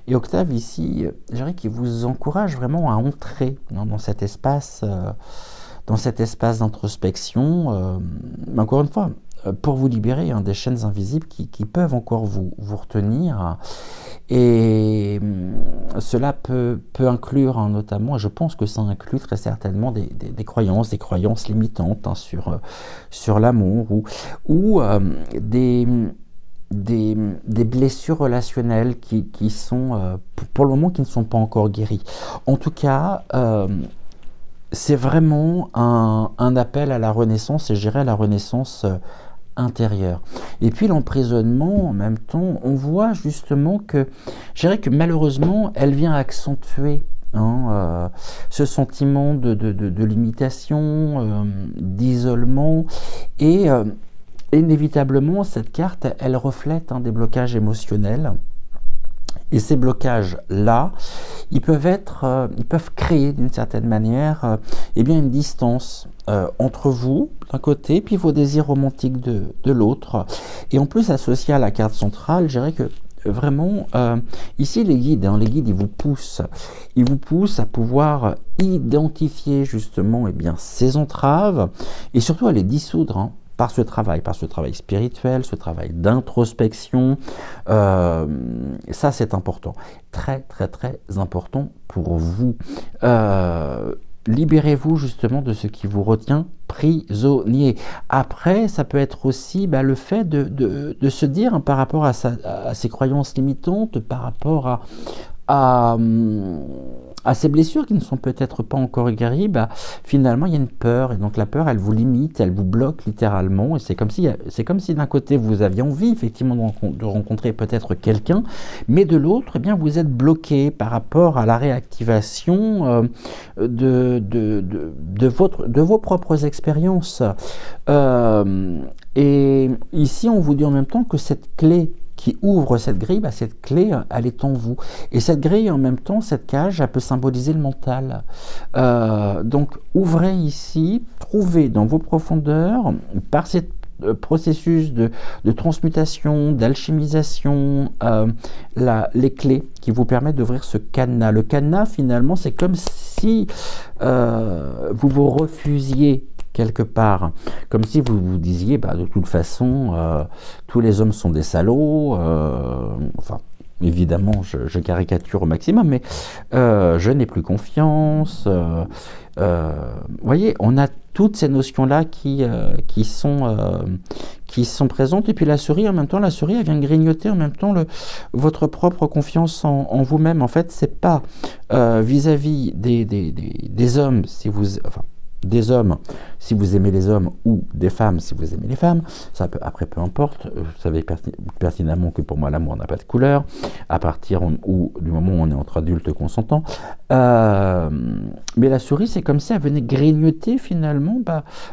Et Octave ici, je dirais qu'il vous encourage vraiment à entrer dans cet espace d'introspection. Encore une fois, pour vous libérer des chaînes invisibles qui peuvent encore vous retenir. Et cela peut inclure notamment, et je pense que ça inclut très certainement des croyances limitantes sur l'amour ou des blessures relationnelles qui sont, pour le moment, qui ne sont pas encore guéries. En tout cas, c'est vraiment un appel à la renaissance, et je dirais à la renaissance intérieure. Et puis l'emprisonnement, en même temps, on voit justement que, je dirais que malheureusement, elle vient accentuer ce sentiment de limitation, d'isolement, et inévitablement, cette carte, elle reflète des blocages émotionnels. Et ces blocages-là, ils peuvent créer d'une certaine manière une distance entre vous d'un côté, puis vos désirs romantiques de l'autre. Et en plus, associé à la carte centrale, je dirais que vraiment, ici les guides, ils vous poussent à pouvoir identifier justement ces entraves et surtout à les dissoudre. Par ce travail spirituel, ce travail d'introspection, ça c'est important, très très très important pour vous. Libérez-vous justement de ce qui vous retient prisonnier. Après, ça peut être aussi le fait de se dire par rapport à ses croyances limitantes, par rapport à ces blessures qui ne sont peut-être pas encore guéries, finalement il y a une peur, et donc la peur elle vous limite, elle vous bloque littéralement, et c'est comme si d'un côté vous aviez envie effectivement de rencontrer peut-être quelqu'un, mais de l'autre vous êtes bloqué par rapport à la réactivation de vos propres expériences. Et ici on vous dit en même temps que cette clé qui ouvre cette grille, cette clé, elle est en vous. Et cette grille, en même temps, cette cage, elle peut symboliser le mental. Donc, ouvrez ici, trouvez dans vos profondeurs, par ce processus de transmutation, d'alchimisation, les clés qui vous permettent d'ouvrir ce cadenas. Le cadenas, finalement, c'est comme si vous vous refusiez quelque part, comme si vous vous disiez, de toute façon, tous les hommes sont des salauds, enfin, évidemment, je caricature au maximum, mais je n'ai plus confiance. Vous voyez, on a toutes ces notions-là qui sont présentes, et puis la souris, en même temps, elle vient grignoter en même temps votre propre confiance en vous-même. En fait, c'est pas vis-à-vis des hommes, si vous... Enfin, des hommes si vous aimez les hommes, ou des femmes si vous aimez les femmes, ça peu importe, vous savez pertinemment que pour moi l'amour n'a pas de couleur, à partir du moment où on est entre adultes consentants, mais la souris c'est comme si elle venait grignoter finalement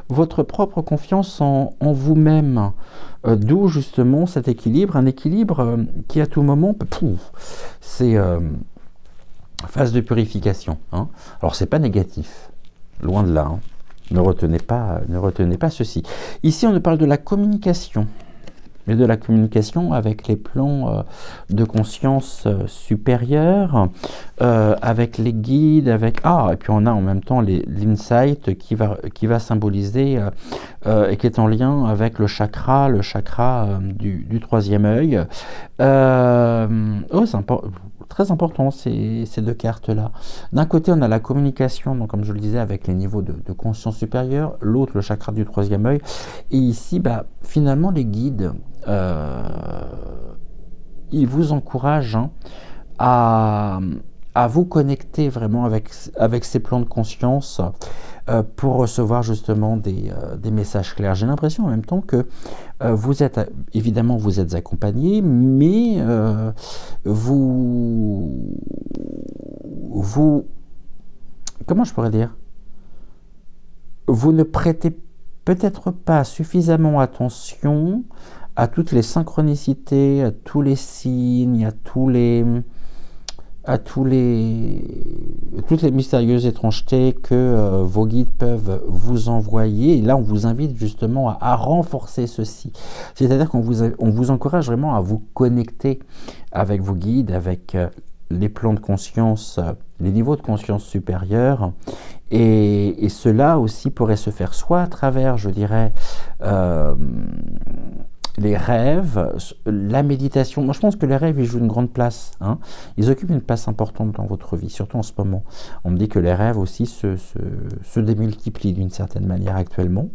votre propre confiance en vous-même, d'où justement cet équilibre, un équilibre qui à tout moment, c'est phase de purification, alors c'est pas négatif, loin de là, ne retenez pas ceci. Ici, on nous parle de la communication, mais de la communication avec les plans de conscience supérieurs, avec les guides, et puis on a en même temps l'insight qui va symboliser et qui est en lien avec le chakra du troisième œil. C'est très important ces deux cartes-là. D'un côté, on a la communication, donc comme je le disais, avec les niveaux de conscience supérieure, l'autre, le chakra du troisième œil, et ici, finalement, les guides, ils vous encouragent à vous connecter vraiment avec ces plans de conscience pour recevoir justement des messages clairs. J'ai l'impression en même temps que vous êtes accompagné, mais vous comment je pourrais dire, vous ne prêtez peut-être pas suffisamment attention à toutes les synchronicités, à tous les signes, à toutes les mystérieuses étrangetés que vos guides peuvent vous envoyer. Et là, on vous invite justement à renforcer ceci. C'est-à-dire qu'on vous encourage vraiment à vous connecter avec vos guides, avec les plans de conscience, les niveaux de conscience supérieurs, Et cela aussi pourrait se faire soit à travers, je dirais, les rêves, la méditation. Moi, je pense que les rêves, ils jouent une grande place, hein. Ils occupent une place importante dans votre vie, surtout en ce moment. On me dit que les rêves aussi se démultiplient d'une certaine manière actuellement.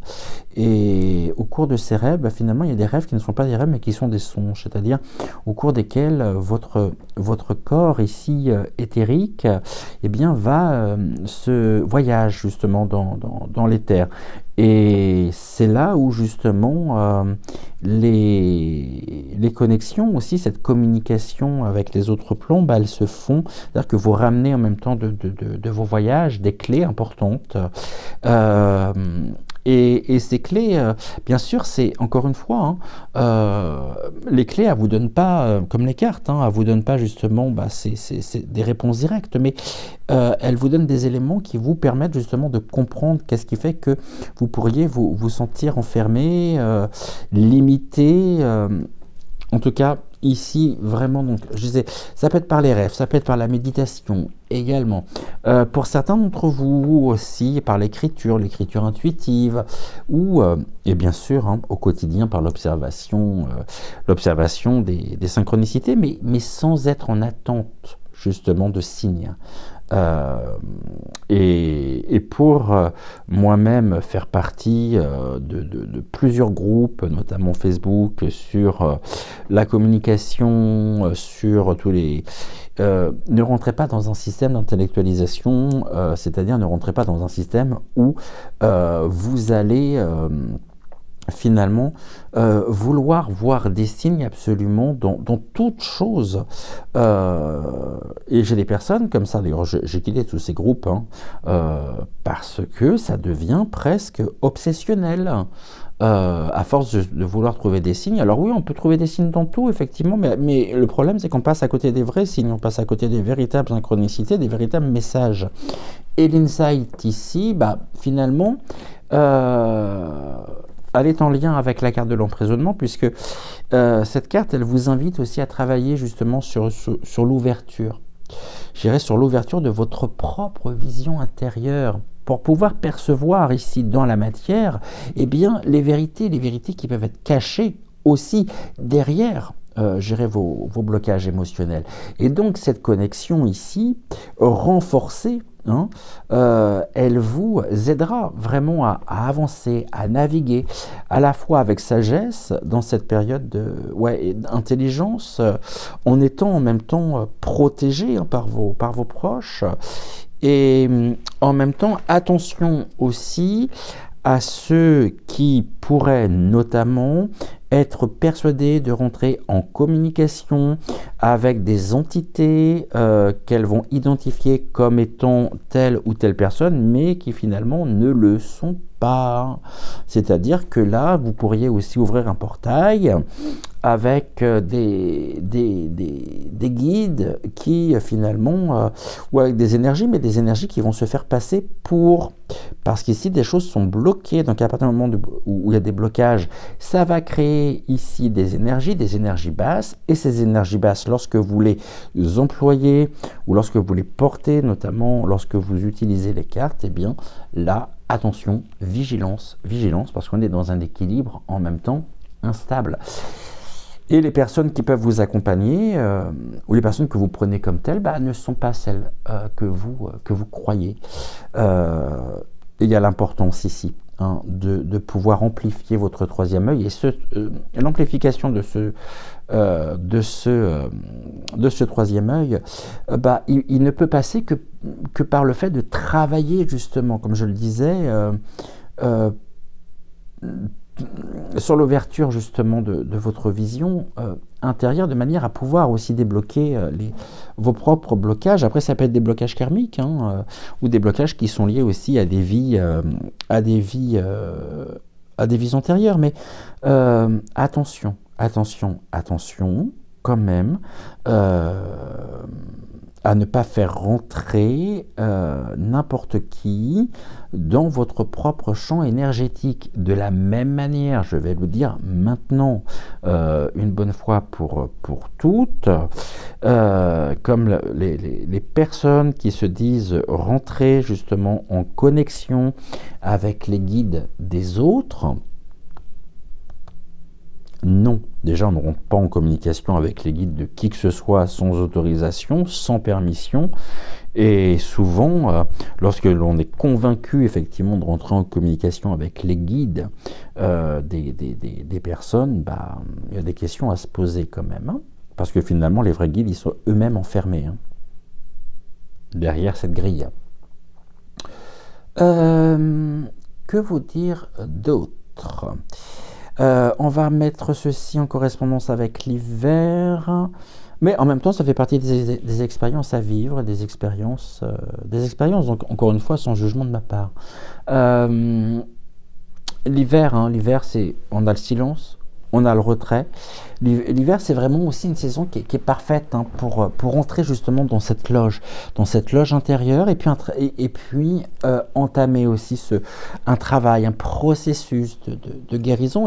Et au cours de ces rêves, bah, finalement, il y a des rêves qui ne sont pas des rêves, mais qui sont des songes, c'est-à-dire au cours desquels votre corps ici éthérique, eh bien, se voyage justement dans l'éther. Et c'est là où justement les connexions aussi, cette communication avec les autres plans, bah, elles se font. C'est-à-dire que vous ramenez en même temps de vos voyages des clés importantes. Euh, et ces clés, bien sûr, c'est encore une fois, hein, les clés, elles vous donnent pas, comme les cartes, hein, elles vous donnent pas justement, bah, c'est des réponses directes, mais elles vous donnent des éléments qui vous permettent justement de comprendre qu'est-ce qui fait que vous pourriez vous sentir enfermé, limité, en tout cas, ici, vraiment, donc, je disais, ça peut être par les rêves, ça peut être par la méditation également. Pour certains d'entre vous aussi, par l'écriture intuitive, ou, et bien sûr, hein, au quotidien, par l'observation des synchronicités, mais sans être en attente, justement, de signes. Et pour moi-même faire partie de plusieurs groupes, notamment Facebook, sur la communication, sur tous les... ne rentrez pas dans un système d'intellectualisation, c'est-à-dire ne rentrez pas dans un système où vous allez... finalement, vouloir voir des signes absolument dans toute chose. Et j'ai des personnes comme ça, d'ailleurs j'ai quitté tous ces groupes, hein, parce que ça devient presque obsessionnel. À force de vouloir trouver des signes. Alors oui, on peut trouver des signes dans tout, effectivement, mais le problème, c'est qu'on passe à côté des vrais signes, on passe à côté des véritables synchronicités, des véritables messages. Et l'insight ici, bah, finalement, elle est en lien avec la carte de l'emprisonnement, puisque cette carte, elle vous invite aussi à travailler justement sur l'ouverture. Je dirais sur l'ouverture de votre propre vision intérieure, pour pouvoir percevoir ici dans la matière, eh bien, les vérités qui peuvent être cachées aussi derrière vos blocages émotionnels. Et donc cette connexion ici, renforcée, hein, elle vous aidera vraiment à avancer, à naviguer, à la fois avec sagesse dans cette période d'intelligence, en étant en même temps protégé, hein, par vos proches. Et en même temps, attention aussi à ceux qui pourraient notamment être persuadés de rentrer en communication avec des entités qu'elles vont identifier comme étant telle ou telle personne, mais qui finalement ne le sont pas. C'est-à-dire que là, vous pourriez aussi ouvrir un portail avec des guides qui finalement, ou avec des énergies, mais des énergies qui vont se faire passer pour... Parce qu'ici, des choses sont bloquées, donc à partir du moment où il y a des blocages, ça va créer ici des énergies basses, et ces énergies basses, lorsque vous les employez, ou lorsque vous les portez, notamment lorsque vous utilisez les cartes, eh bien là, attention, vigilance, parce qu'on est dans un équilibre en même temps instable. Et les personnes qui peuvent vous accompagner, ou les personnes que vous prenez comme telles, bah, ne sont pas celles que vous croyez. Il y a l'importance ici, hein, de pouvoir amplifier votre troisième œil. Et l'amplification de ce troisième œil, bah, il ne peut passer que par le fait de travailler justement, comme je le disais, sur l'ouverture justement de votre vision intérieure, de manière à pouvoir aussi débloquer vos propres blocages. Après, ça peut être des blocages karmiques, hein, ou des blocages qui sont liés aussi à des vies antérieures. Mais attention quand même, à ne pas faire rentrer n'importe qui dans votre propre champ énergétique. De la même manière, je vais vous dire maintenant, une bonne fois pour toutes, comme les personnes qui se disent rentrer justement en connexion avec les guides des autres, non, déjà on ne rentre pas en communication avec les guides de qui que ce soit sans autorisation, sans permission, et souvent lorsque l'on est convaincu effectivement de rentrer en communication avec les guides des personnes, il y a des questions à se poser quand même, hein, parce que finalement les vrais guides ils sont eux-mêmes enfermés hein, derrière cette grille. Que vous dire d'autre? On va mettre ceci en correspondance avec l'hiver, mais en même temps, ça fait partie des expériences à vivre, des expériences, donc encore une fois, sans jugement de ma part. L'hiver, c'est, on a le silence, on a le retrait. L'hiver, c'est vraiment aussi une saison qui est parfaite hein, pour entrer justement dans cette loge intérieure, et puis entamer aussi un travail, un processus de guérison,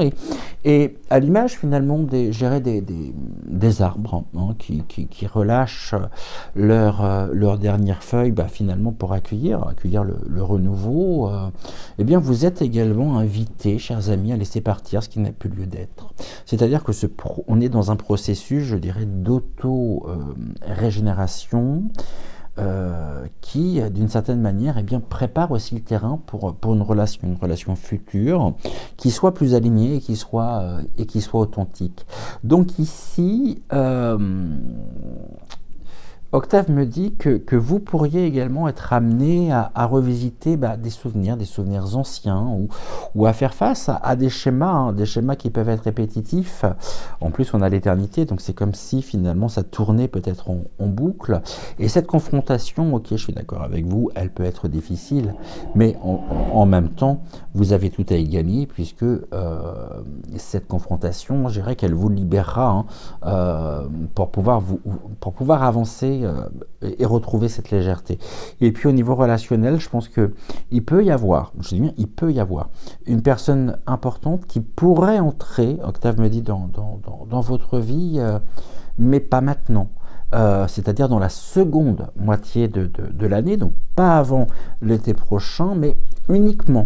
et à l'image finalement des arbres hein, qui relâchent leurs dernières feuilles finalement pour accueillir le renouveau. Eh bien, vous êtes également invités, chers amis, à laisser partir ce qui n'a plus lieu d'être. C'est-à-dire que on est dans un processus, je dirais, d'auto-régénération qui, d'une certaine manière, eh bien, prépare aussi le terrain pour une relation future qui soit plus alignée et qui soit authentique. Donc ici, Octave me dit que vous pourriez également être amené à revisiter des souvenirs anciens, ou à faire face à des schémas qui peuvent être répétitifs. En plus, on a l'éternité, donc c'est comme si finalement ça tournait peut-être en boucle. Et cette confrontation, ok, je suis d'accord avec vous, elle peut être difficile, mais en même temps, vous avez tout à y gagner, puisque cette confrontation, je dirais qu'elle vous libérera hein, pour pouvoir avancer et retrouver cette légèreté. Et puis au niveau relationnel, je pense que il peut y avoir une personne importante qui pourrait entrer, Octave me dit, dans votre vie, mais pas maintenant. C'est-à-dire dans la seconde moitié de l'année, donc pas avant l'été prochain, mais uniquement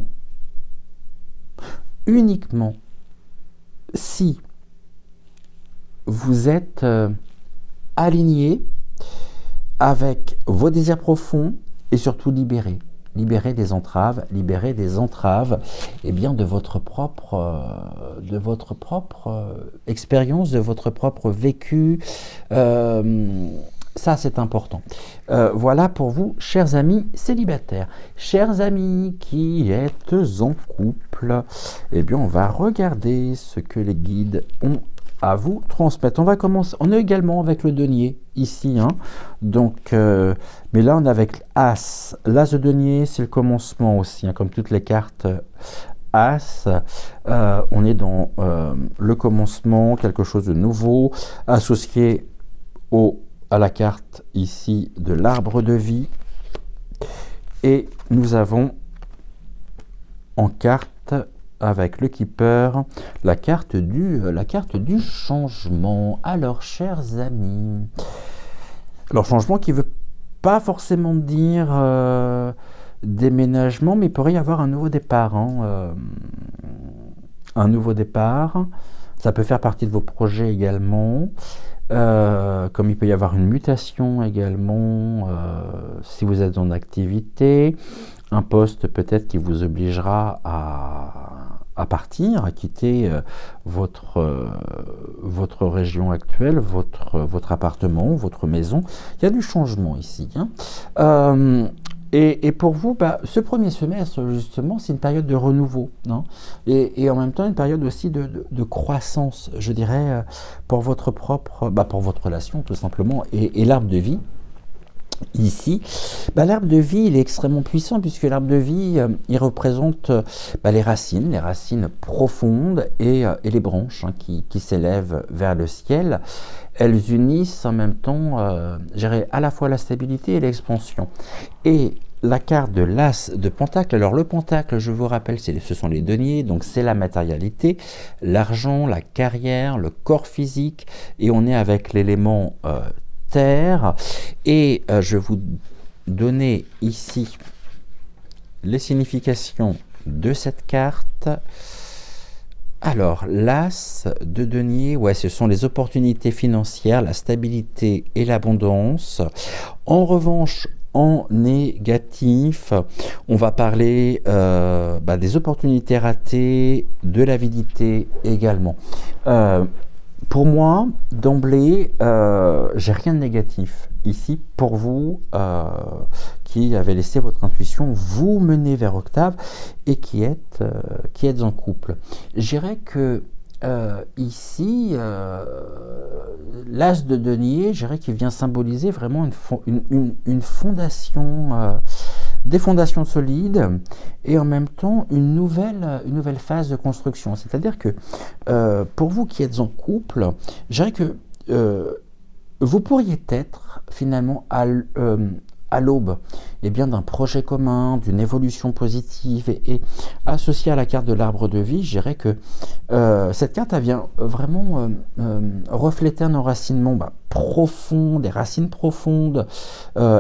si vous êtes aligné avec vos désirs profonds, et surtout libéré des entraves, eh bien de votre propre expérience, de votre propre vécu. Ça, c'est important. Voilà pour vous, chers amis célibataires. Chers amis qui êtes en couple, eh bien, on va regarder ce que les guides ont à vous transmettre. On va commencer. On est également avec le denier ici, hein. Donc, mais là, on est avec As. L'As de denier, c'est le commencement aussi, hein, comme toutes les cartes As. On est dans le commencement, quelque chose de nouveau, associé à la carte ici de l'arbre de vie. Et nous avons en carte, avec le Keeper, la carte du changement. Alors, chers amis, alors changement qui ne veut pas forcément dire déménagement, mais il pourrait y avoir un nouveau départ. Hein, un nouveau départ, ça peut faire partie de vos projets également. Comme il peut y avoir une mutation également, si vous êtes en activité, un poste peut-être qui vous obligera à partir, à quitter votre région actuelle, votre appartement, votre maison. Il y a du changement ici. Hein. Et pour vous, ce premier semestre, justement, c'est une période de renouveau, non, et en même temps, une période aussi de croissance, je dirais, pour votre relation, tout simplement, et l'arbre de vie. Ici, l'arbre de vie, il est extrêmement puissant, puisque l'arbre de vie, il représente les racines profondes, et les branches hein, qui s'élèvent vers le ciel. Elles unissent en même temps, à la fois la stabilité et l'expansion. Et la carte de l'As de Pentacle. Alors le Pentacle, je vous rappelle, ce sont les deniers, donc c'est la matérialité, l'argent, la carrière, le corps physique, et on est avec l'élément terre. Et je vais vous donner ici les significations de cette carte. Alors, l'As de denier, ouais, ce sont les opportunités financières, la stabilité et l'abondance. En revanche, en négatif, on va parler des opportunités ratées, de l'avidité également. Pour moi, d'emblée, j'ai rien de négatif. Ici, pour vous, qui avez laissé votre intuition vous mener vers Octave et qui êtes en couple. Je dirais que ici, l'As de denier, je dirais qu'il vient symboliser vraiment une fondation, des fondations solides et en même temps une nouvelle phase de construction. C'est-à-dire que pour vous qui êtes en couple, je dirais que vous pourriez être finalement à l'aube d'un projet commun, d'une évolution positive et associée à la carte de l'arbre de vie, je dirais que cette carte elle vient vraiment refléter un enracinement profond, des racines profondes,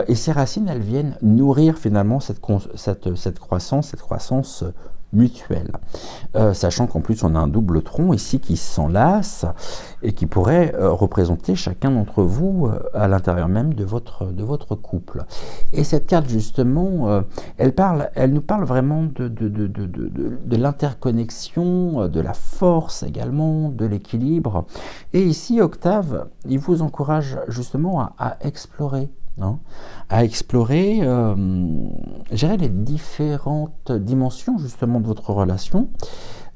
et ces racines elles viennent nourrir finalement cette croissance mutuelle. Sachant qu'en plus on a un double tronc ici qui s'enlace et qui pourrait représenter chacun d'entre vous à l'intérieur même de votre couple. Et cette carte justement, elle nous parle vraiment de l'interconnexion, de la force également, de l'équilibre. Et ici Octave, il vous encourage justement à explorer. À explorer je dirais, les différentes dimensions justement de votre relation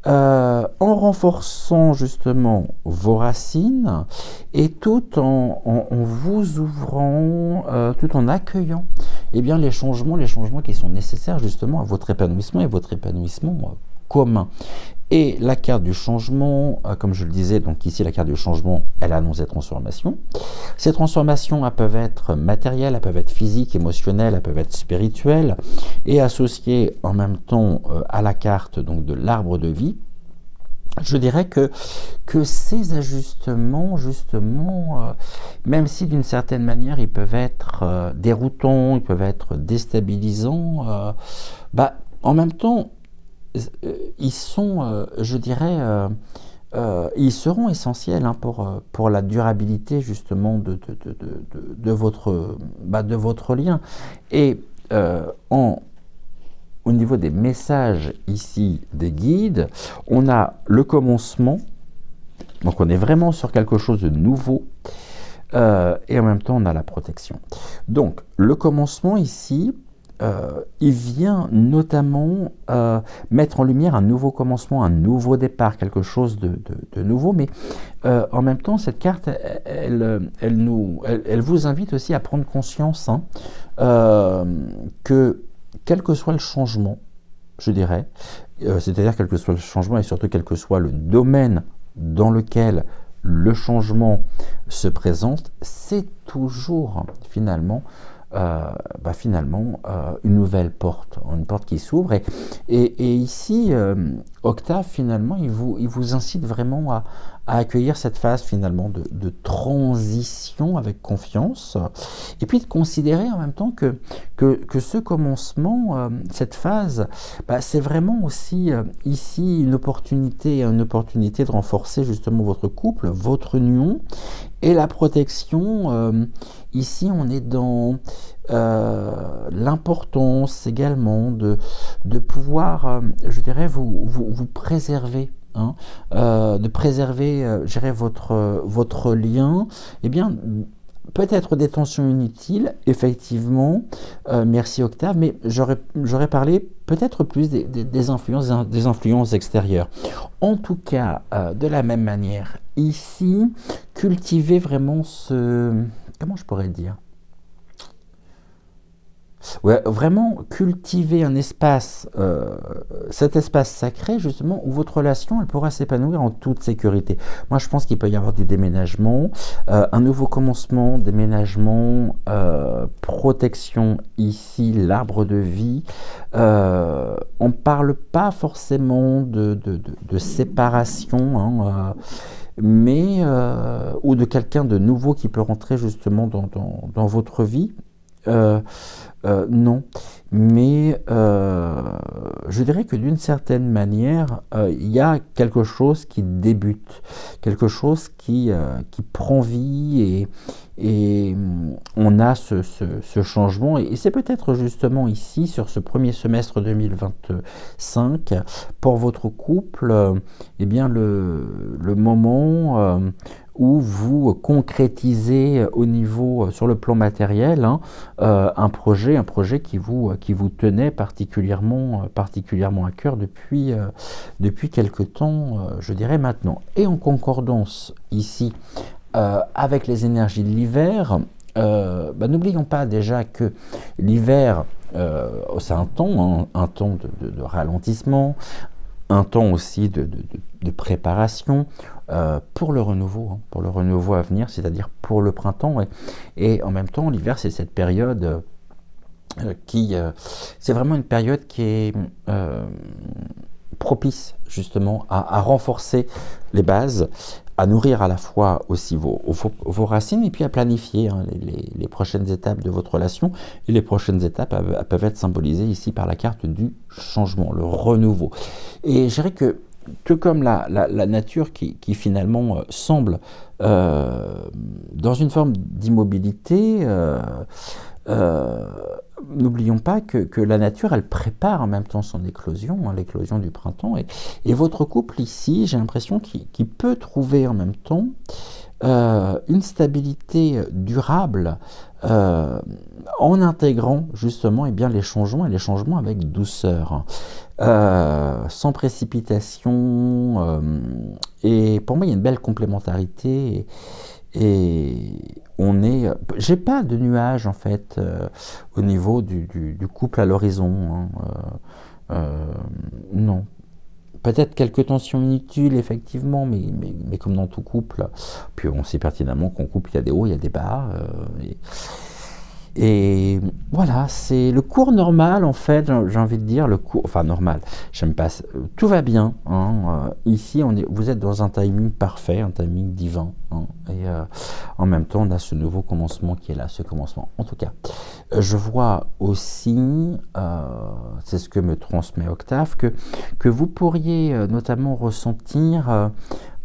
en renforçant justement vos racines et tout en vous ouvrant, tout en accueillant les changements qui sont nécessaires justement à votre épanouissement et votre épanouissement commun. Et la carte du changement, comme je le disais, donc ici la carte du changement, elle annonce des transformations. Ces transformations, elles peuvent être matérielles, elles peuvent être physiques, émotionnelles, elles peuvent être spirituelles, et associées en même temps à la carte donc, de l'arbre de vie. Je dirais que ces ajustements, justement, même si d'une certaine manière ils peuvent être déroutants, ils peuvent être déstabilisants, en même temps, ils sont, je dirais, ils seront essentiels pour la durabilité justement de votre lien. Et au niveau des messages ici des guides, on a le commencement, donc on est vraiment sur quelque chose de nouveau, et en même temps on a la protection. Donc le commencement ici, il vient notamment mettre en lumière un nouveau commencement, un nouveau départ, quelque chose de nouveau, mais en même temps, cette carte, elle vous invite aussi à prendre conscience que quel que soit le changement, je dirais, c'est-à-dire quel que soit le changement et surtout quel que soit le domaine dans lequel le changement se présente, c'est toujours finalement une nouvelle porte, une porte qui s'ouvre. Et ici, Octave, finalement, il vous incite vraiment à accueillir cette phase finalement de transition avec confiance, et puis de considérer en même temps que ce commencement, cette phase, c'est vraiment aussi ici une opportunité de renforcer justement votre couple, votre union, et la protection. Ici, on est dans l'importance également de pouvoir, je dirais, vous préserver. De préserver, je dirais, votre lien, peut-être des tensions inutiles, effectivement, merci Octave, mais j'aurais parlé peut-être plus des influences extérieures. En tout cas, de la même manière, ici, cultivez vraiment comment je pourrais dire, Ouais, vraiment cultiver un espace, cet espace sacré justement où votre relation elle pourra s'épanouir en toute sécurité. Moi je pense qu'il peut y avoir du déménagement, un nouveau commencement, déménagement, protection ici, l'arbre de vie. On ne parle pas forcément de séparation, hein, mais ou de quelqu'un de nouveau qui peut rentrer justement dans votre vie. Euh, non, mais je dirais que d'une certaine manière, il y a quelque chose qui débute, quelque chose qui prend vie et on a ce changement. Et c'est peut-être justement ici, sur ce premier semestre 2025, pour votre couple, eh bien le moment où vous concrétisez au niveau, sur le plan matériel, hein, un projet qui vous tenait particulièrement à cœur depuis quelque temps, je dirais maintenant. Et en concordance ici avec les énergies de l'hiver, n'oublions pas déjà que l'hiver, c'est un temps, hein, un temps de ralentissement, un temps aussi de préparation pour le renouveau à venir, c'est-à-dire pour le printemps. Et en même temps, l'hiver, c'est cette période c'est vraiment une période qui est propice justement à renforcer les bases, à nourrir à la fois aussi vos racines et puis à planifier, hein, les prochaines étapes de votre relation. Et les prochaines étapes peuvent être symbolisées ici par la carte du changement, le renouveau. Et je dirais que tout comme la nature qui finalement semble dans une forme d'immobilité, euh, n'oublions pas que la nature, elle prépare en même temps son éclosion, hein, l'éclosion du printemps. Et votre couple ici, j'ai l'impression qu'il peut trouver en même temps une stabilité durable en intégrant justement eh bien, les changements et les changements avec douceur, sans précipitation. Et pour moi, il y a une belle complémentarité. Et on est. J'ai pas de nuages en fait au niveau du couple à l'horizon, hein, non. Peut-être quelques tensions inutiles, effectivement, mais comme dans tout couple, puis on sait pertinemment qu'en couple, il y a des hauts, il y a des bas. Et voilà, c'est le cours normal, en fait, j'ai envie de dire, le cours, enfin normal, j'aime pas, tout va bien, hein, ici, vous êtes dans un timing parfait, un timing divin, hein, et en même temps, on a ce nouveau commencement qui est là, ce commencement. En tout cas, je vois aussi, c'est ce que me transmet Octave, que vous pourriez notamment ressentir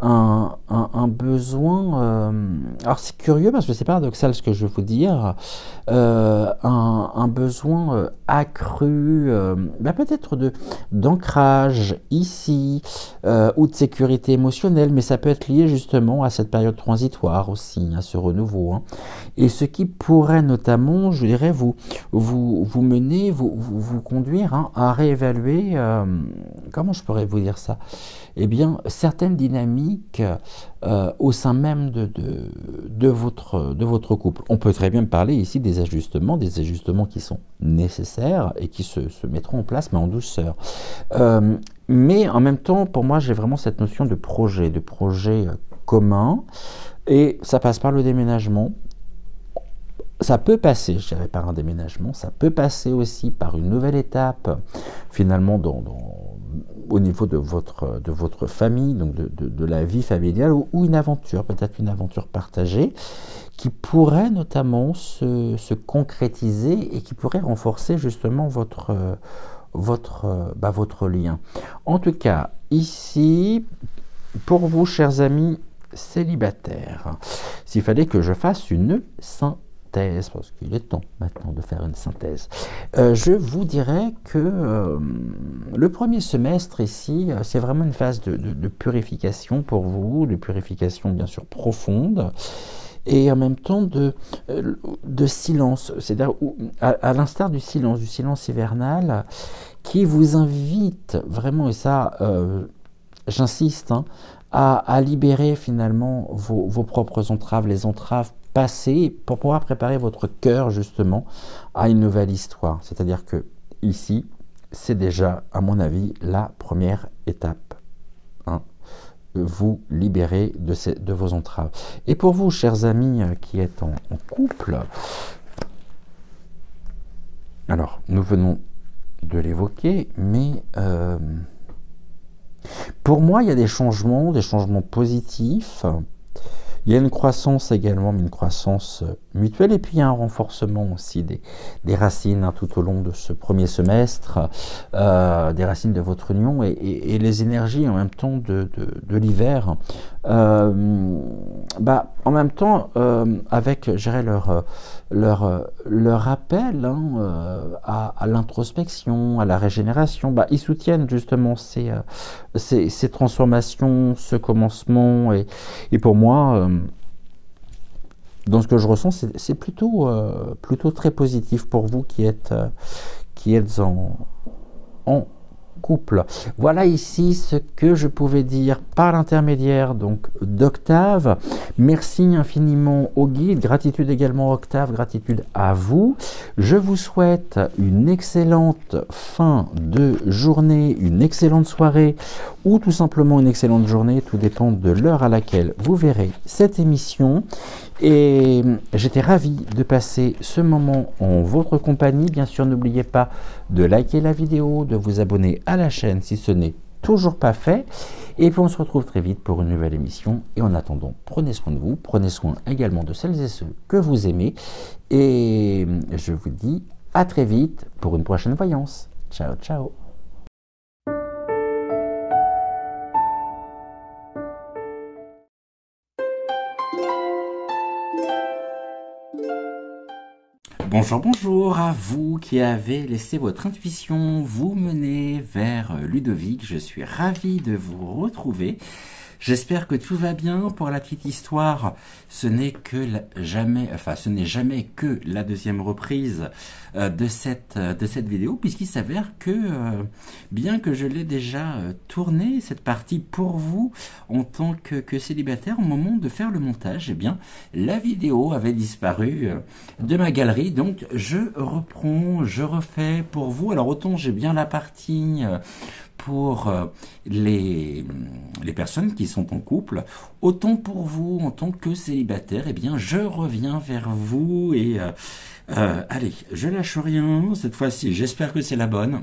un besoin, alors c'est curieux parce que c'est paradoxal ce que je vais vous dire, un besoin accru, peut-être d'ancrage ici, ou de sécurité émotionnelle, mais ça peut être lié justement à cette période transitoire aussi, à ce renouveau, hein. Et ce qui pourrait notamment, je dirais, vous mener, vous conduire, hein, à réévaluer, comment je pourrais vous dire ça? Eh bien, certaines dynamiques au sein même de votre couple. On peut très bien parler ici des ajustements qui sont nécessaires et qui se mettront en place, mais en douceur. Mais en même temps, pour moi, j'ai vraiment cette notion de projet commun, et ça passe par le déménagement. Ça peut passer, je dirais, par un déménagement, ça peut passer aussi par une nouvelle étape, finalement, au niveau de votre famille, donc de la vie familiale, ou une aventure, peut-être une aventure partagée, qui pourrait notamment se concrétiser et qui pourrait renforcer justement votre lien. En tout cas, ici, pour vous, chers amis célibataires, s'il fallait que je fasse une synthèse, parce qu'il est temps maintenant de faire une synthèse, je vous dirais que le premier semestre ici, c'est vraiment une phase de purification pour vous, de purification bien sûr profonde, et en même temps de silence, c'est-à-dire à l'instar du silence hivernal, qui vous invite vraiment, et ça j'insiste, hein, à libérer finalement vos propres entraves, les entraves passer, pour pouvoir préparer votre cœur justement à une nouvelle histoire. C'est-à-dire que ici, c'est déjà, à mon avis, la première étape. Hein. Vous libérer de vos entraves. Et pour vous, chers amis qui êtes en couple, alors, nous venons de l'évoquer, mais pour moi, il y a des changements positifs. Il y a une croissance également, mais une croissance mutuelle. Et puis, il y a un renforcement aussi des racines tout au long de ce premier semestre, des racines de votre union et les énergies en même temps de l'hiver. En même temps, avec, je dirais, leur appel à l'introspection, à la régénération, ils soutiennent justement ces transformations, ce commencement. Et pour moi, dans ce que je ressens, c'est plutôt très positif pour vous qui êtes en couple. Voilà ici ce que je pouvais dire par l'intermédiaire donc d'Octave. Merci infiniment au guide, gratitude également Octave, gratitude à vous. Je vous souhaite une excellente fin de journée, une excellente soirée ou tout simplement une excellente journée, tout dépend de l'heure à laquelle vous verrez cette émission. Et j'étais ravi de passer ce moment en votre compagnie. Bien sûr, n'oubliez pas de liker la vidéo, de vous abonner à la chaîne si ce n'est toujours pas fait. Et puis on se retrouve très vite pour une nouvelle émission. Et en attendant, prenez soin de vous, prenez soin également de celles et ceux que vous aimez. Et je vous dis à très vite pour une prochaine voyance. Ciao, ciao. Bonjour, bonjour à vous qui avez laissé votre intuition vous mener vers Ludovic. Je suis ravi de vous retrouver. J'espère que tout va bien. Pour la petite histoire, ce n'est jamais que la deuxième reprise de cette vidéo, puisqu'il s'avère que, bien que je l'ai déjà tournée, cette partie pour vous, en tant que célibataire, au moment de faire le montage, eh bien, la vidéo avait disparu de ma galerie, donc je reprends, je refais pour vous. Alors autant j'ai bien la partie pour les personnes qui sont en couple, autant pour vous en tant que célibataire, eh bien je reviens vers vous et allez, je lâche rien cette fois-ci, j'espère que c'est la bonne.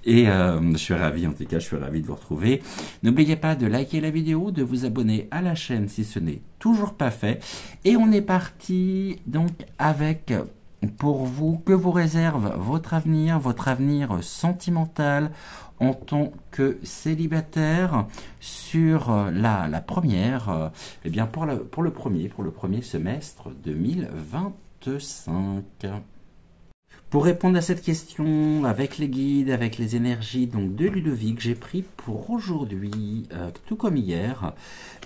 Et je suis ravi, en tout cas, je suis ravi de vous retrouver. N'oubliez pas de liker la vidéo, de vous abonner à la chaîne si ce n'est toujours pas fait. Et on est parti donc avec, pour vous, que vous réserve votre avenir sentimental en tant que célibataire sur la première, eh bien pour le premier semestre 2025. Pour répondre à cette question, avec les guides, avec les énergies donc de Ludovic, j'ai pris pour aujourd'hui, tout comme hier,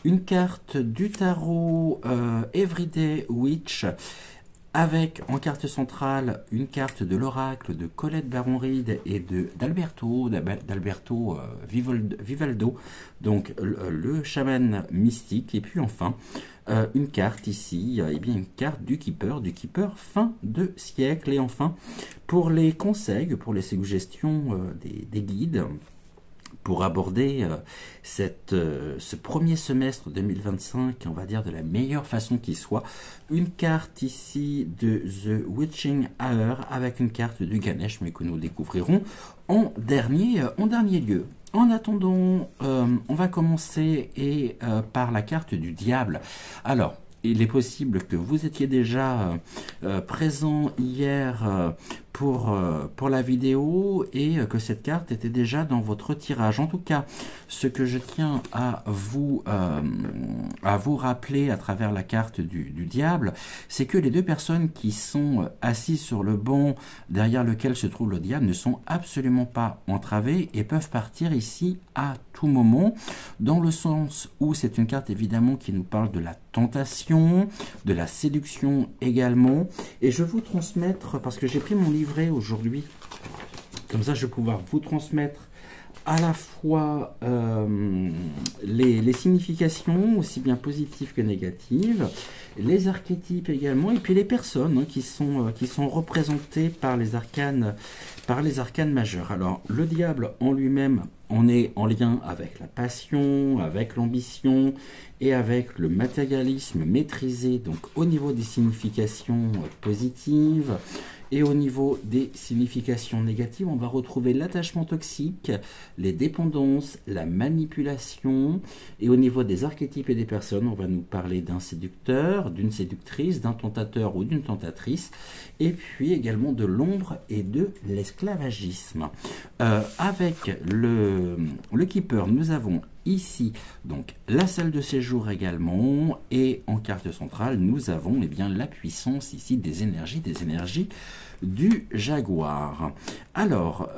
une carte du tarot Everyday Witch, avec en carte centrale une carte de l'oracle de Colette Baron-Reid et d'Alberto Vivaldo, donc le chaman mystique. Et puis enfin une carte ici, eh bien une carte du Keeper fin de siècle. Et enfin pour les conseils, pour les suggestions des guides, pour aborder ce premier semestre 2025, on va dire de la meilleure façon qui soit, une carte ici de The Witching Hour avec une carte du Ganesh, mais que nous découvrirons en dernier lieu. En attendant, on va commencer par la carte du diable. Alors, il est possible que vous étiez déjà présent hier pour la vidéo et que cette carte était déjà dans votre tirage. En tout cas, ce que je tiens à vous rappeler à travers la carte du diable, c'est que les deux personnes qui sont assises sur le banc derrière lequel se trouve le diable ne sont absolument pas entravées et peuvent partir ici à tout moment, dans le sens où c'est une carte évidemment qui nous parle de la tentation, de la séduction également. Et je vais vous transmettre, parce que j'ai pris mon livret aujourd'hui Comme ça, je vais pouvoir vous transmettre à la fois les significations, aussi bien positives que négatives, les archétypes également, et puis les personnes qui sont représentées par les arcanes majeurs. Alors, le diable en lui-même, on est en lien avec la passion, avec l'ambition et avec le matérialisme maîtrisé, donc au niveau des significations positives. Et au niveau des significations négatives, on va retrouver l'attachement toxique, les dépendances, la manipulation. Et au niveau des archétypes et des personnes, on va nous parler d'un séducteur, d'une séductrice, d'un tentateur ou d'une tentatrice. Et puis également de l'ombre et de l'esclavagisme. Avec le keeper, nous avons ici donc la salle de séjour également, et en carte centrale nous avons bien la puissance ici des énergies du jaguar. Alors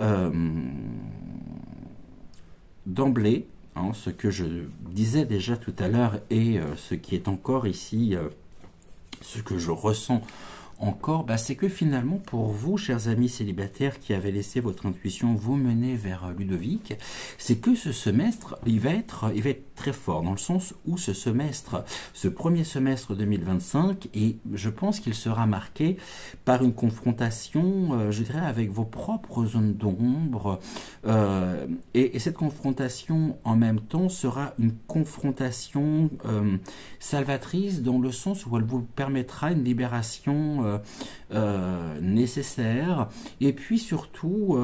d'emblée, ce que je disais déjà tout à l'heure et ce qui est encore ici, ce que je ressens encore, c'est que finalement pour vous, chers amis célibataires qui avez laissé votre intuition vous mener vers Ludovic, c'est que ce semestre, il va être très fort, dans le sens où ce premier semestre 2025, et je pense qu'il sera marqué par une confrontation, je dirais, avec vos propres zones d'ombre, et cette confrontation en même temps sera une confrontation salvatrice, dans le sens où elle vous permettra une libération nécessaire, et puis surtout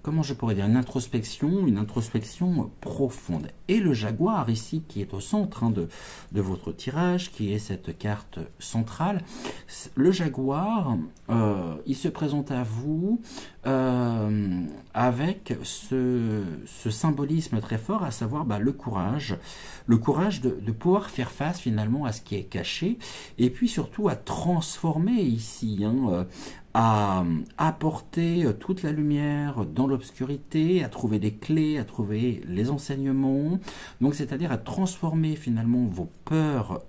comment je pourrais dire, une introspection profonde. Et le jaguar ici, qui est au centre de votre tirage, qui est cette carte centrale, le jaguar, il se présente à vous avec ce symbolisme très fort, à savoir le courage de pouvoir faire face finalement à ce qui est caché, et puis surtout à transformer ici, à apporter toute la lumière dans l'obscurité, à trouver des clés, à trouver les enseignements, donc c'est-à-dire à transformer finalement vos peurs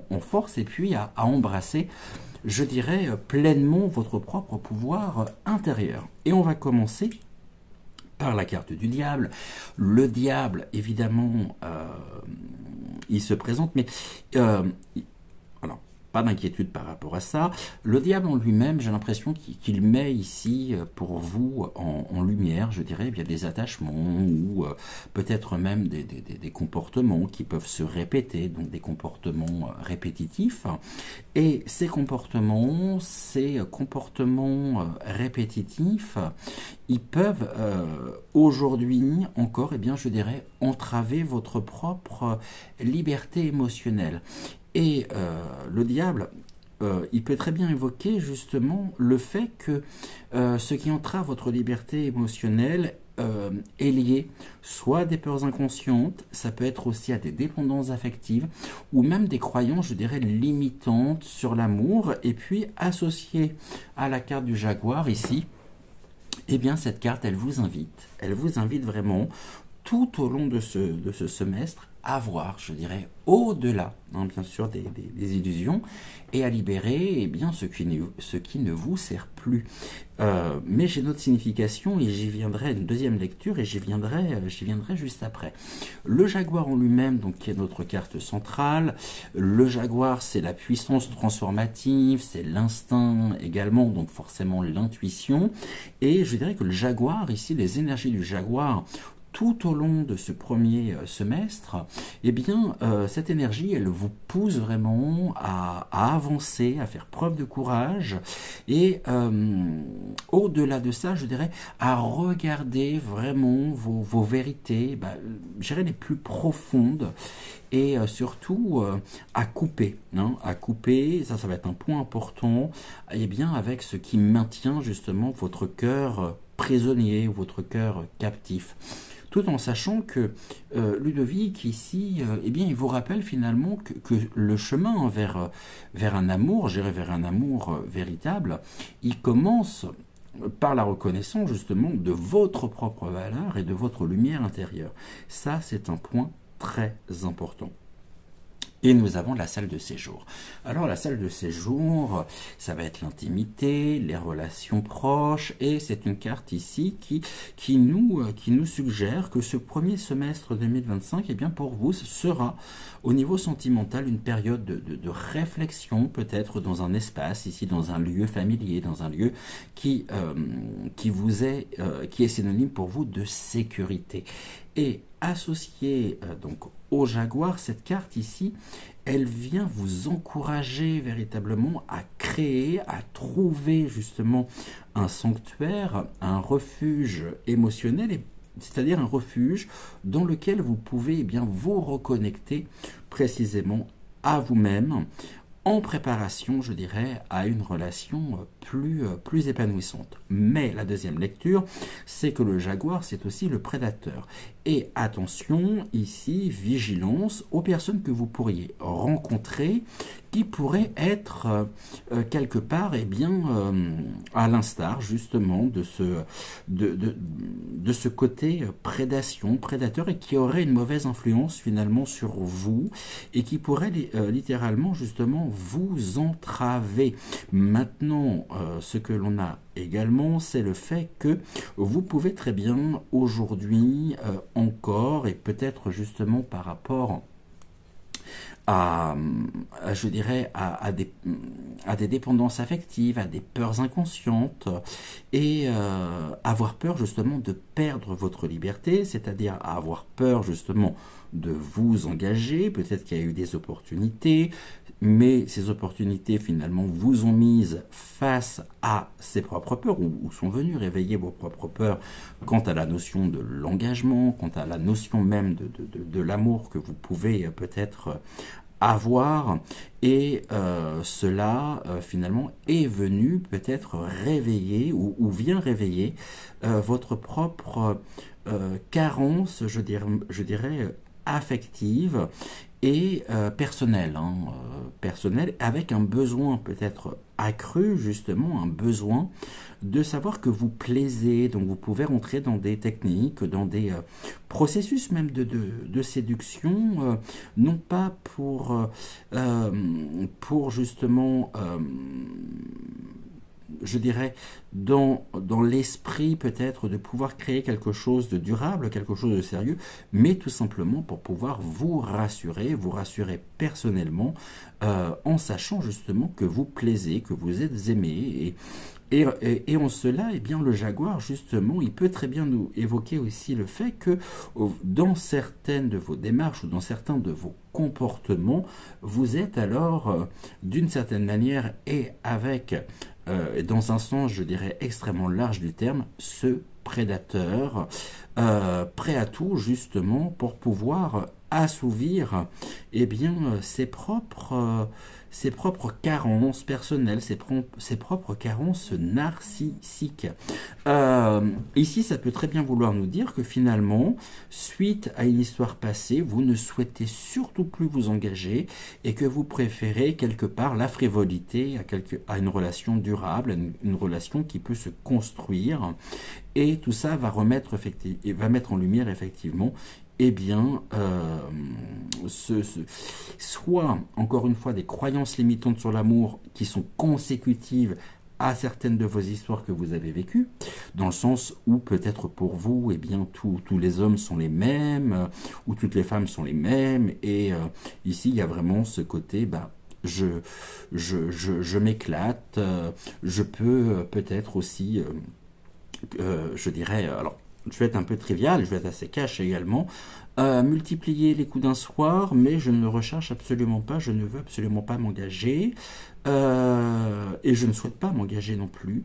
en force, et puis à embrasser, je dirais, pleinement votre propre pouvoir intérieur. Et on va commencer par la carte du diable. Le diable, évidemment, il se présente, mais alors, pas d'inquiétude par rapport à ça. Le diable en lui-même, j'ai l'impression qu'il met ici pour vous en lumière, je dirais, bien des attachements ou peut-être même des comportements qui peuvent se répéter, donc des comportements répétitifs. Et ces comportements répétitifs, ils peuvent aujourd'hui encore, je dirais, entraver votre propre liberté émotionnelle. Et le diable, il peut très bien évoquer justement le fait que ce qui entrave votre liberté émotionnelle est lié soit à des peurs inconscientes, ça peut être aussi à des dépendances affectives, ou même des croyances, je dirais, limitantes sur l'amour. Et puis associé à la carte du jaguar ici, cette carte, elle vous invite vraiment tout au long de ce semestre à voir, je dirais, au-delà, bien sûr, des illusions, et à libérer ce qui ne vous sert plus. Mais j'ai d'autres significations, et j'y viendrai, une deuxième lecture, et j'y viendrai juste après. Le jaguar en lui-même, donc, qui est notre carte centrale. Le jaguar, c'est la puissance transformative, c'est l'instinct également, donc forcément l'intuition. Et je dirais que le jaguar, ici, les énergies du jaguar, tout au long de ce premier semestre, cette énergie, elle vous pousse vraiment à avancer, à faire preuve de courage, et au-delà de ça, je dirais, à regarder vraiment vos vérités, je dirais les plus profondes, et surtout à couper, ça va être un point important, avec ce qui maintient justement votre cœur prisonnier, votre cœur captif. Tout en sachant que Ludovic, ici, il vous rappelle finalement que le chemin vers un amour, vers un amour véritable, il commence par la reconnaissance justement de votre propre valeur et de votre lumière intérieure. Ça, c'est un point très important. Et nous avons la salle de séjour. Alors la salle de séjour, ça va être l'intimité, les relations proches, et c'est une carte ici qui nous suggère que ce premier semestre 2025, eh bien pour vous, sera au niveau sentimental une période de réflexion, peut-être dans un espace, ici dans un lieu familier, dans un lieu qui est synonyme pour vous de sécurité. Et associé donc au jaguar, cette carte ici, elle vient vous encourager véritablement à créer, à trouver justement un sanctuaire, un refuge émotionnel, c'est-à-dire un refuge dans lequel vous pouvez bien vous reconnecter précisément à vous-même, en préparation, je dirais, à une relation plus épanouissante. Mais la deuxième lecture, c'est que le jaguar, c'est aussi le prédateur. Et attention, ici, vigilance aux personnes que vous pourriez rencontrer qui pourraient être quelque part, eh bien, à l'instar justement de ce côté prédateur et qui aurait une mauvaise influence finalement sur vous et qui pourrait littéralement justement vous entraver. Maintenant, ce que l'on a également, c'est le fait que vous pouvez très bien aujourd'hui encore, et peut-être justement par rapport je dirais, à des dépendances affectives, à des peurs inconscientes, et avoir peur justement de perdre votre liberté, c'est-à-dire avoir peur justement de vous engager. Peut-être qu'il y a eu des opportunités, mais ces opportunités finalement vous ont mise face à ses propres peurs, ou sont venues réveiller vos propres peurs quant à la notion de l'engagement, quant à la notion même de l'amour que vous pouvez peut-être avoir, et cela finalement est venu peut-être réveiller ou vient réveiller votre propre carence, je dirais affective et personnelle, personnelle, avec un besoin peut-être accru, justement un besoin de savoir que vous plaisez. Donc vous pouvez rentrer dans des techniques, dans des processus même de séduction, non pas pour justement je dirais, dans l'esprit peut-être de pouvoir créer quelque chose de durable, quelque chose de sérieux, mais tout simplement pour pouvoir vous rassurer personnellement, en sachant justement que vous plaisez, que vous êtes aimé, et en cela, eh bien, le jaguar, justement, il peut très bien nous évoquer aussi le fait que dans certaines de vos démarches ou dans certains de vos comportements, vous êtes alors, d'une certaine manière, et avec, dans un sens, je dirais, extrêmement large du terme, ce prédateur, prêt à tout, justement, pour pouvoir assouvir, eh bien, ses propres carences personnelles, ses propres carences narcissiques. Ici, ça peut très bien vouloir nous dire que finalement, suite à une histoire passée, vous ne souhaitez surtout plus vous engager et que vous préférez quelque part la frivolité à une relation durable, une relation qui peut se construire. Et tout ça va mettre en lumière effectivement, eh bien, soit, encore une fois, des croyances limitantes sur l'amour qui sont consécutives à certaines de vos histoires que vous avez vécues, dans le sens où peut-être pour vous, eh bien, tous les hommes sont les mêmes, ou toutes les femmes sont les mêmes, et ici, il y a vraiment ce côté, je m'éclate, je peux peut-être aussi, je dirais, alors, je vais être un peu trivial, je vais être assez cash également, multiplier les coups d'un soir, mais je ne le recherche absolument pas, je ne veux absolument pas m'engager, et je ne souhaite pas m'engager non plus.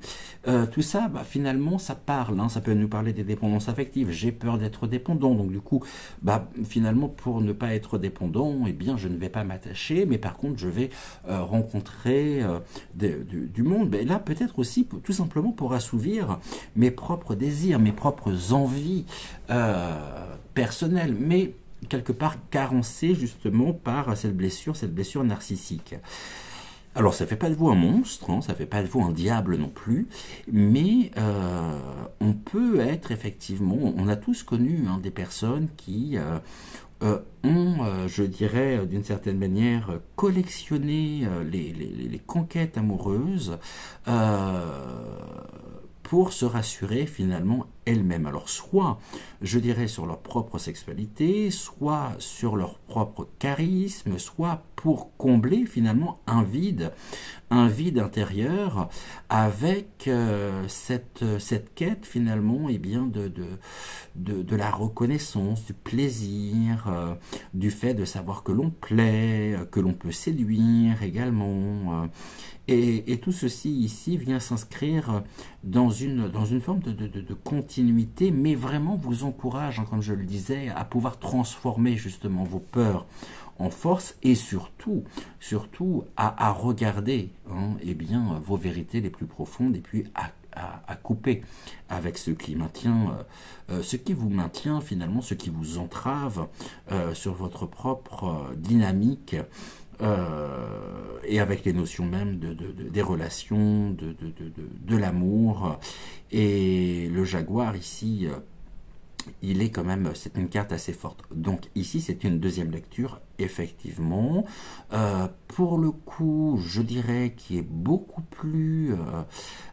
Tout ça, finalement, ça parle, ça peut nous parler des dépendances affectives. J'ai peur d'être dépendant, donc du coup, finalement, pour ne pas être dépendant, eh bien, je ne vais pas m'attacher, mais par contre, je vais rencontrer du monde. Mais là, peut-être aussi, tout simplement pour assouvir mes propres désirs, mes propres envies personnelles, mais quelque part carencées justement par cette blessure narcissique. Alors, ça fait pas de vous un monstre, hein, ça fait pas de vous un diable non plus, mais on peut être effectivement, on a tous connu hein, des personnes qui ont, je dirais, d'une certaine manière, collectionné les conquêtes amoureuses pour se rassurer finalement elles-mêmes. Alors soit, je dirais, sur leur propre sexualité, soit sur leur propre charisme, soit pour combler finalement un vide intérieur avec cette quête finalement eh bien, de la reconnaissance, du plaisir, du fait de savoir que l'on plaît, que l'on peut séduire également. Et tout ceci ici vient s'inscrire dans une forme de continuité, mais vraiment vous encourage, hein, comme je le disais, à pouvoir transformer justement vos peurs en force et surtout à regarder hein, eh bien, vos vérités les plus profondes et puis à couper avec ce qui maintient, ce qui vous maintient finalement, ce qui vous entrave sur votre propre dynamique et avec les notions même des relations, de l'amour. Et le jaguar ici, il est quand même, c'est une carte assez forte. Donc ici, c'est une deuxième lecture, effectivement. Pour le coup, je dirais qu'il est beaucoup plus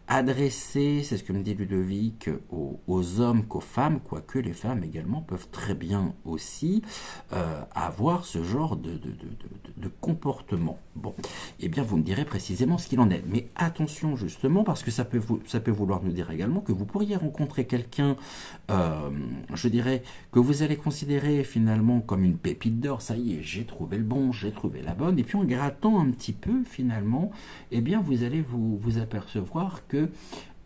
adressé, c'est ce que me dit Ludovic, aux hommes qu'aux femmes, quoique les femmes également peuvent très bien aussi avoir ce genre de comportement. Bon, eh bien vous me direz précisément ce qu'il en est. Mais attention justement, parce que ça peut vouloir nous dire également que vous pourriez rencontrer quelqu'un, je dirais, que vous allez considérer finalement comme une pépite d'or. Ça y est, j'ai trouvé le bon, j'ai trouvé la bonne. Et puis en grattant un petit peu finalement, eh bien vous allez vous apercevoir que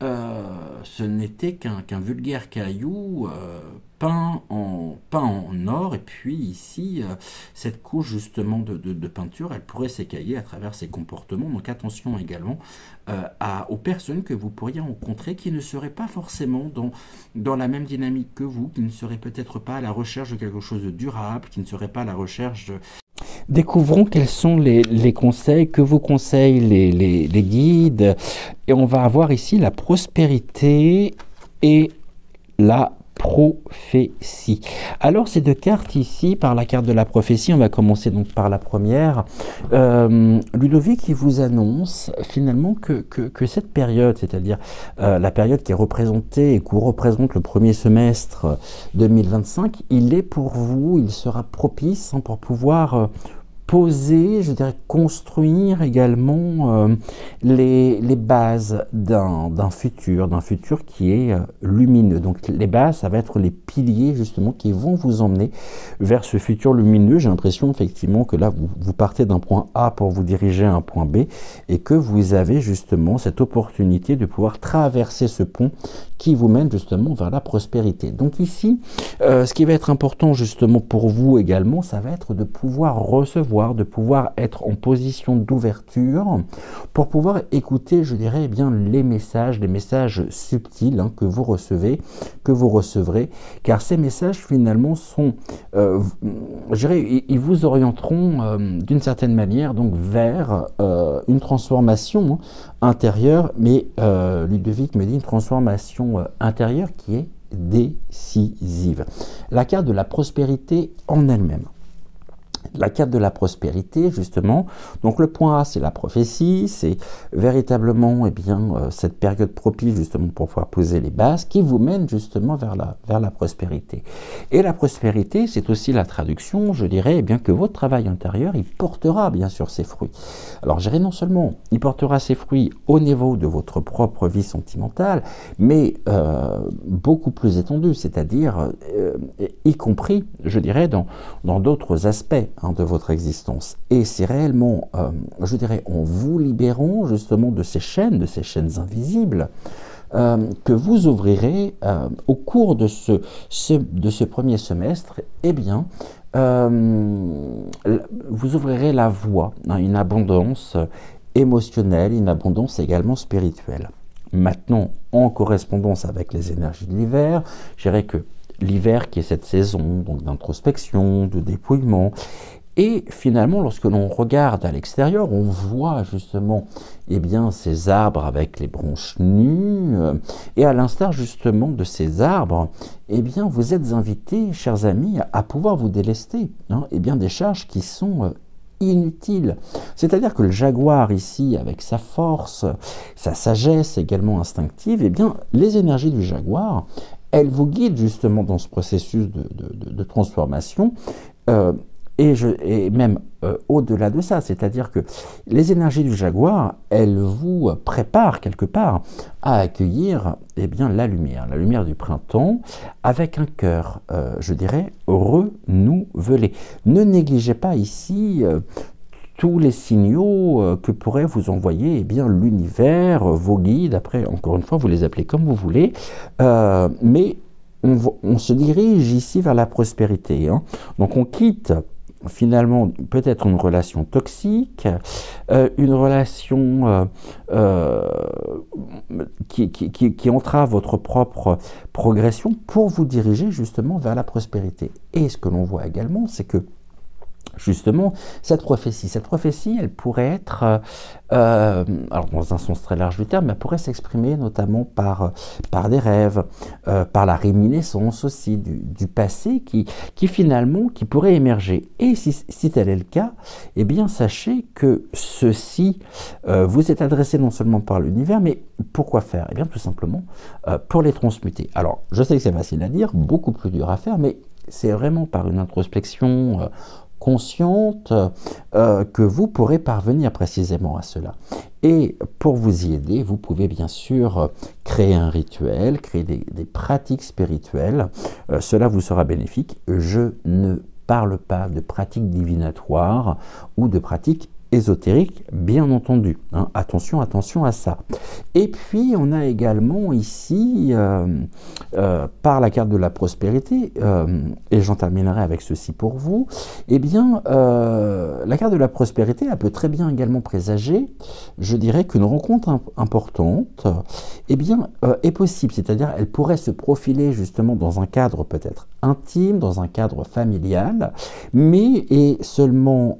ce n'était qu'un vulgaire caillou peint en or, et puis ici, cette couche justement de peinture, elle pourrait s'écailler à travers ses comportements. Donc attention également aux personnes que vous pourriez rencontrer qui ne seraient pas forcément dans la même dynamique que vous, qui ne seraient peut-être pas à la recherche de quelque chose de durable, qui ne seraient pas à la recherche de... Découvrons quels sont les conseils que vous conseillent les guides. Et on va avoir ici la prospérité et la prophétie. Alors ces deux cartes ici, par la carte de la prophétie, on va commencer donc par la première. Ludovic qui vous annonce finalement que cette période, c'est-à-dire la période qui est représentée et qu'on représente le premier semestre 2025, il est pour vous, il sera propice hein, pour pouvoir poser, je dirais construire également les bases d'un futur qui est lumineux. Donc les bases, ça va être les piliers justement qui vont vous emmener vers ce futur lumineux. J'ai l'impression effectivement que là, vous partez d'un point A pour vous diriger à un point B et que vous avez justement cette opportunité de pouvoir traverser ce pont qui vous mène justement vers la prospérité. Donc ici, ce qui va être important justement pour vous également, ça va être de pouvoir recevoir, de pouvoir être en position d'ouverture pour pouvoir écouter, je dirais, eh bien, les messages subtils hein, que vous recevez, que vous recevrez, car ces messages finalement sont, je dirais, ils vous orienteront d'une certaine manière donc vers une transformation hein, intérieure, mais Ludovic me dit une transformation intérieure qui est décisive. La carte de la prospérité en elle-même. La carte de la prospérité, justement, donc le point A, c'est la prophétie, c'est véritablement eh bien, cette période propice justement pour pouvoir poser les bases qui vous mène justement vers la prospérité. Et la prospérité, c'est aussi la traduction, je dirais, eh bien, que votre travail intérieur, il portera bien sûr ses fruits. Alors, je dirais non seulement, il portera ses fruits au niveau de votre propre vie sentimentale, mais beaucoup plus étendu, c'est-à-dire y compris, je dirais, dans d'autres aspects de votre existence. Et c'est réellement, je dirais, en vous libérant justement de ces chaînes invisibles, que vous ouvrirez au cours de ce premier semestre, eh bien, vous ouvrirez la voie à une abondance émotionnelle, une abondance également spirituelle. Maintenant, en correspondance avec les énergies de l'hiver, je dirais que l'hiver qui est cette saison donc d'introspection, de dépouillement, Et finalement, lorsque l'on regarde à l'extérieur, on voit justement eh bien, ces arbres avec les branches nues. Et à l'instar justement de ces arbres, eh bien, vous êtes invités, chers amis, à pouvoir vous délester eh bien, des charges qui sont inutiles. C'est-à-dire que le jaguar ici, avec sa force, sa sagesse également instinctive, eh bien, les énergies du jaguar, elles vous guident justement dans ce processus de transformation. Et même au-delà de ça, c'est-à-dire que les énergies du jaguar, elles vous préparent quelque part à accueillir eh bien, la lumière du printemps, avec un cœur, je dirais, renouvelé. Ne négligez pas ici tous les signaux que pourrait vous envoyer eh bien, l'univers, vos guides, après, encore une fois, vous les appelez comme vous voulez, mais on se dirige ici vers la prospérité. Donc on quitte finalement peut-être une relation toxique, une relation qui entrave votre propre progression pour vous diriger justement vers la prospérité. Et ce que l'on voit également, c'est que justement, cette prophétie, elle pourrait être, alors dans un sens très large du terme, elle pourrait s'exprimer notamment par des rêves, par la réminiscence aussi du passé qui finalement, qui pourrait émerger. Et si tel est le cas, eh bien sachez que ceci vous est adressé non seulement par l'univers, mais pourquoi faire? Eh bien tout simplement pour les transmuter. Alors, je sais que c'est facile à dire, beaucoup plus dur à faire, mais c'est vraiment par une introspection consciente que vous pourrez parvenir précisément à cela. Et pour vous y aider, vous pouvez bien sûr créer un rituel, créer des pratiques spirituelles. Cela vous sera bénéfique. Je ne parle pas de pratiques divinatoires ou de pratiques ésotériques, bien entendu. Attention à ça. Et puis, on a également ici, par la carte de la prospérité, et j'en terminerai avec ceci pour vous, eh bien, la carte de la prospérité, elle peut très bien également présager, je dirais, qu'une rencontre importante, eh bien, est possible. C'est-à-dire, elle pourrait se profiler justement dans un cadre peut-être intime, dans un cadre familial, mais et seulement,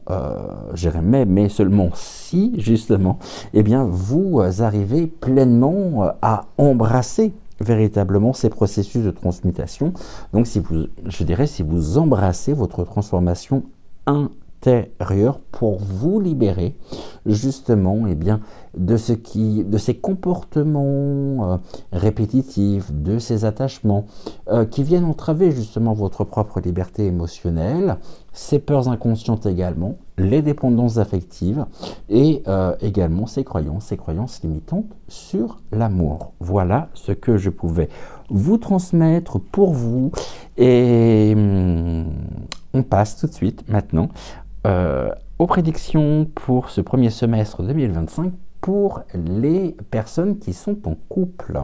mais seulement si, justement, eh bien, vous arrivez pleinement à embrasser véritablement ces processus de transmutation. Donc, je dirais, si vous embrassez votre transformation intérieure pour vous libérer, justement, eh bien, de ces comportements répétitifs, de ces attachements qui viennent entraver justement votre propre liberté émotionnelle, ces peurs inconscientes également, les dépendances affectives et également ces croyances limitantes sur l'amour. Voilà ce que je pouvais vous transmettre pour vous et on passe tout de suite maintenant aux prédictions pour ce premier semestre 2025 pour les personnes qui sont en couple.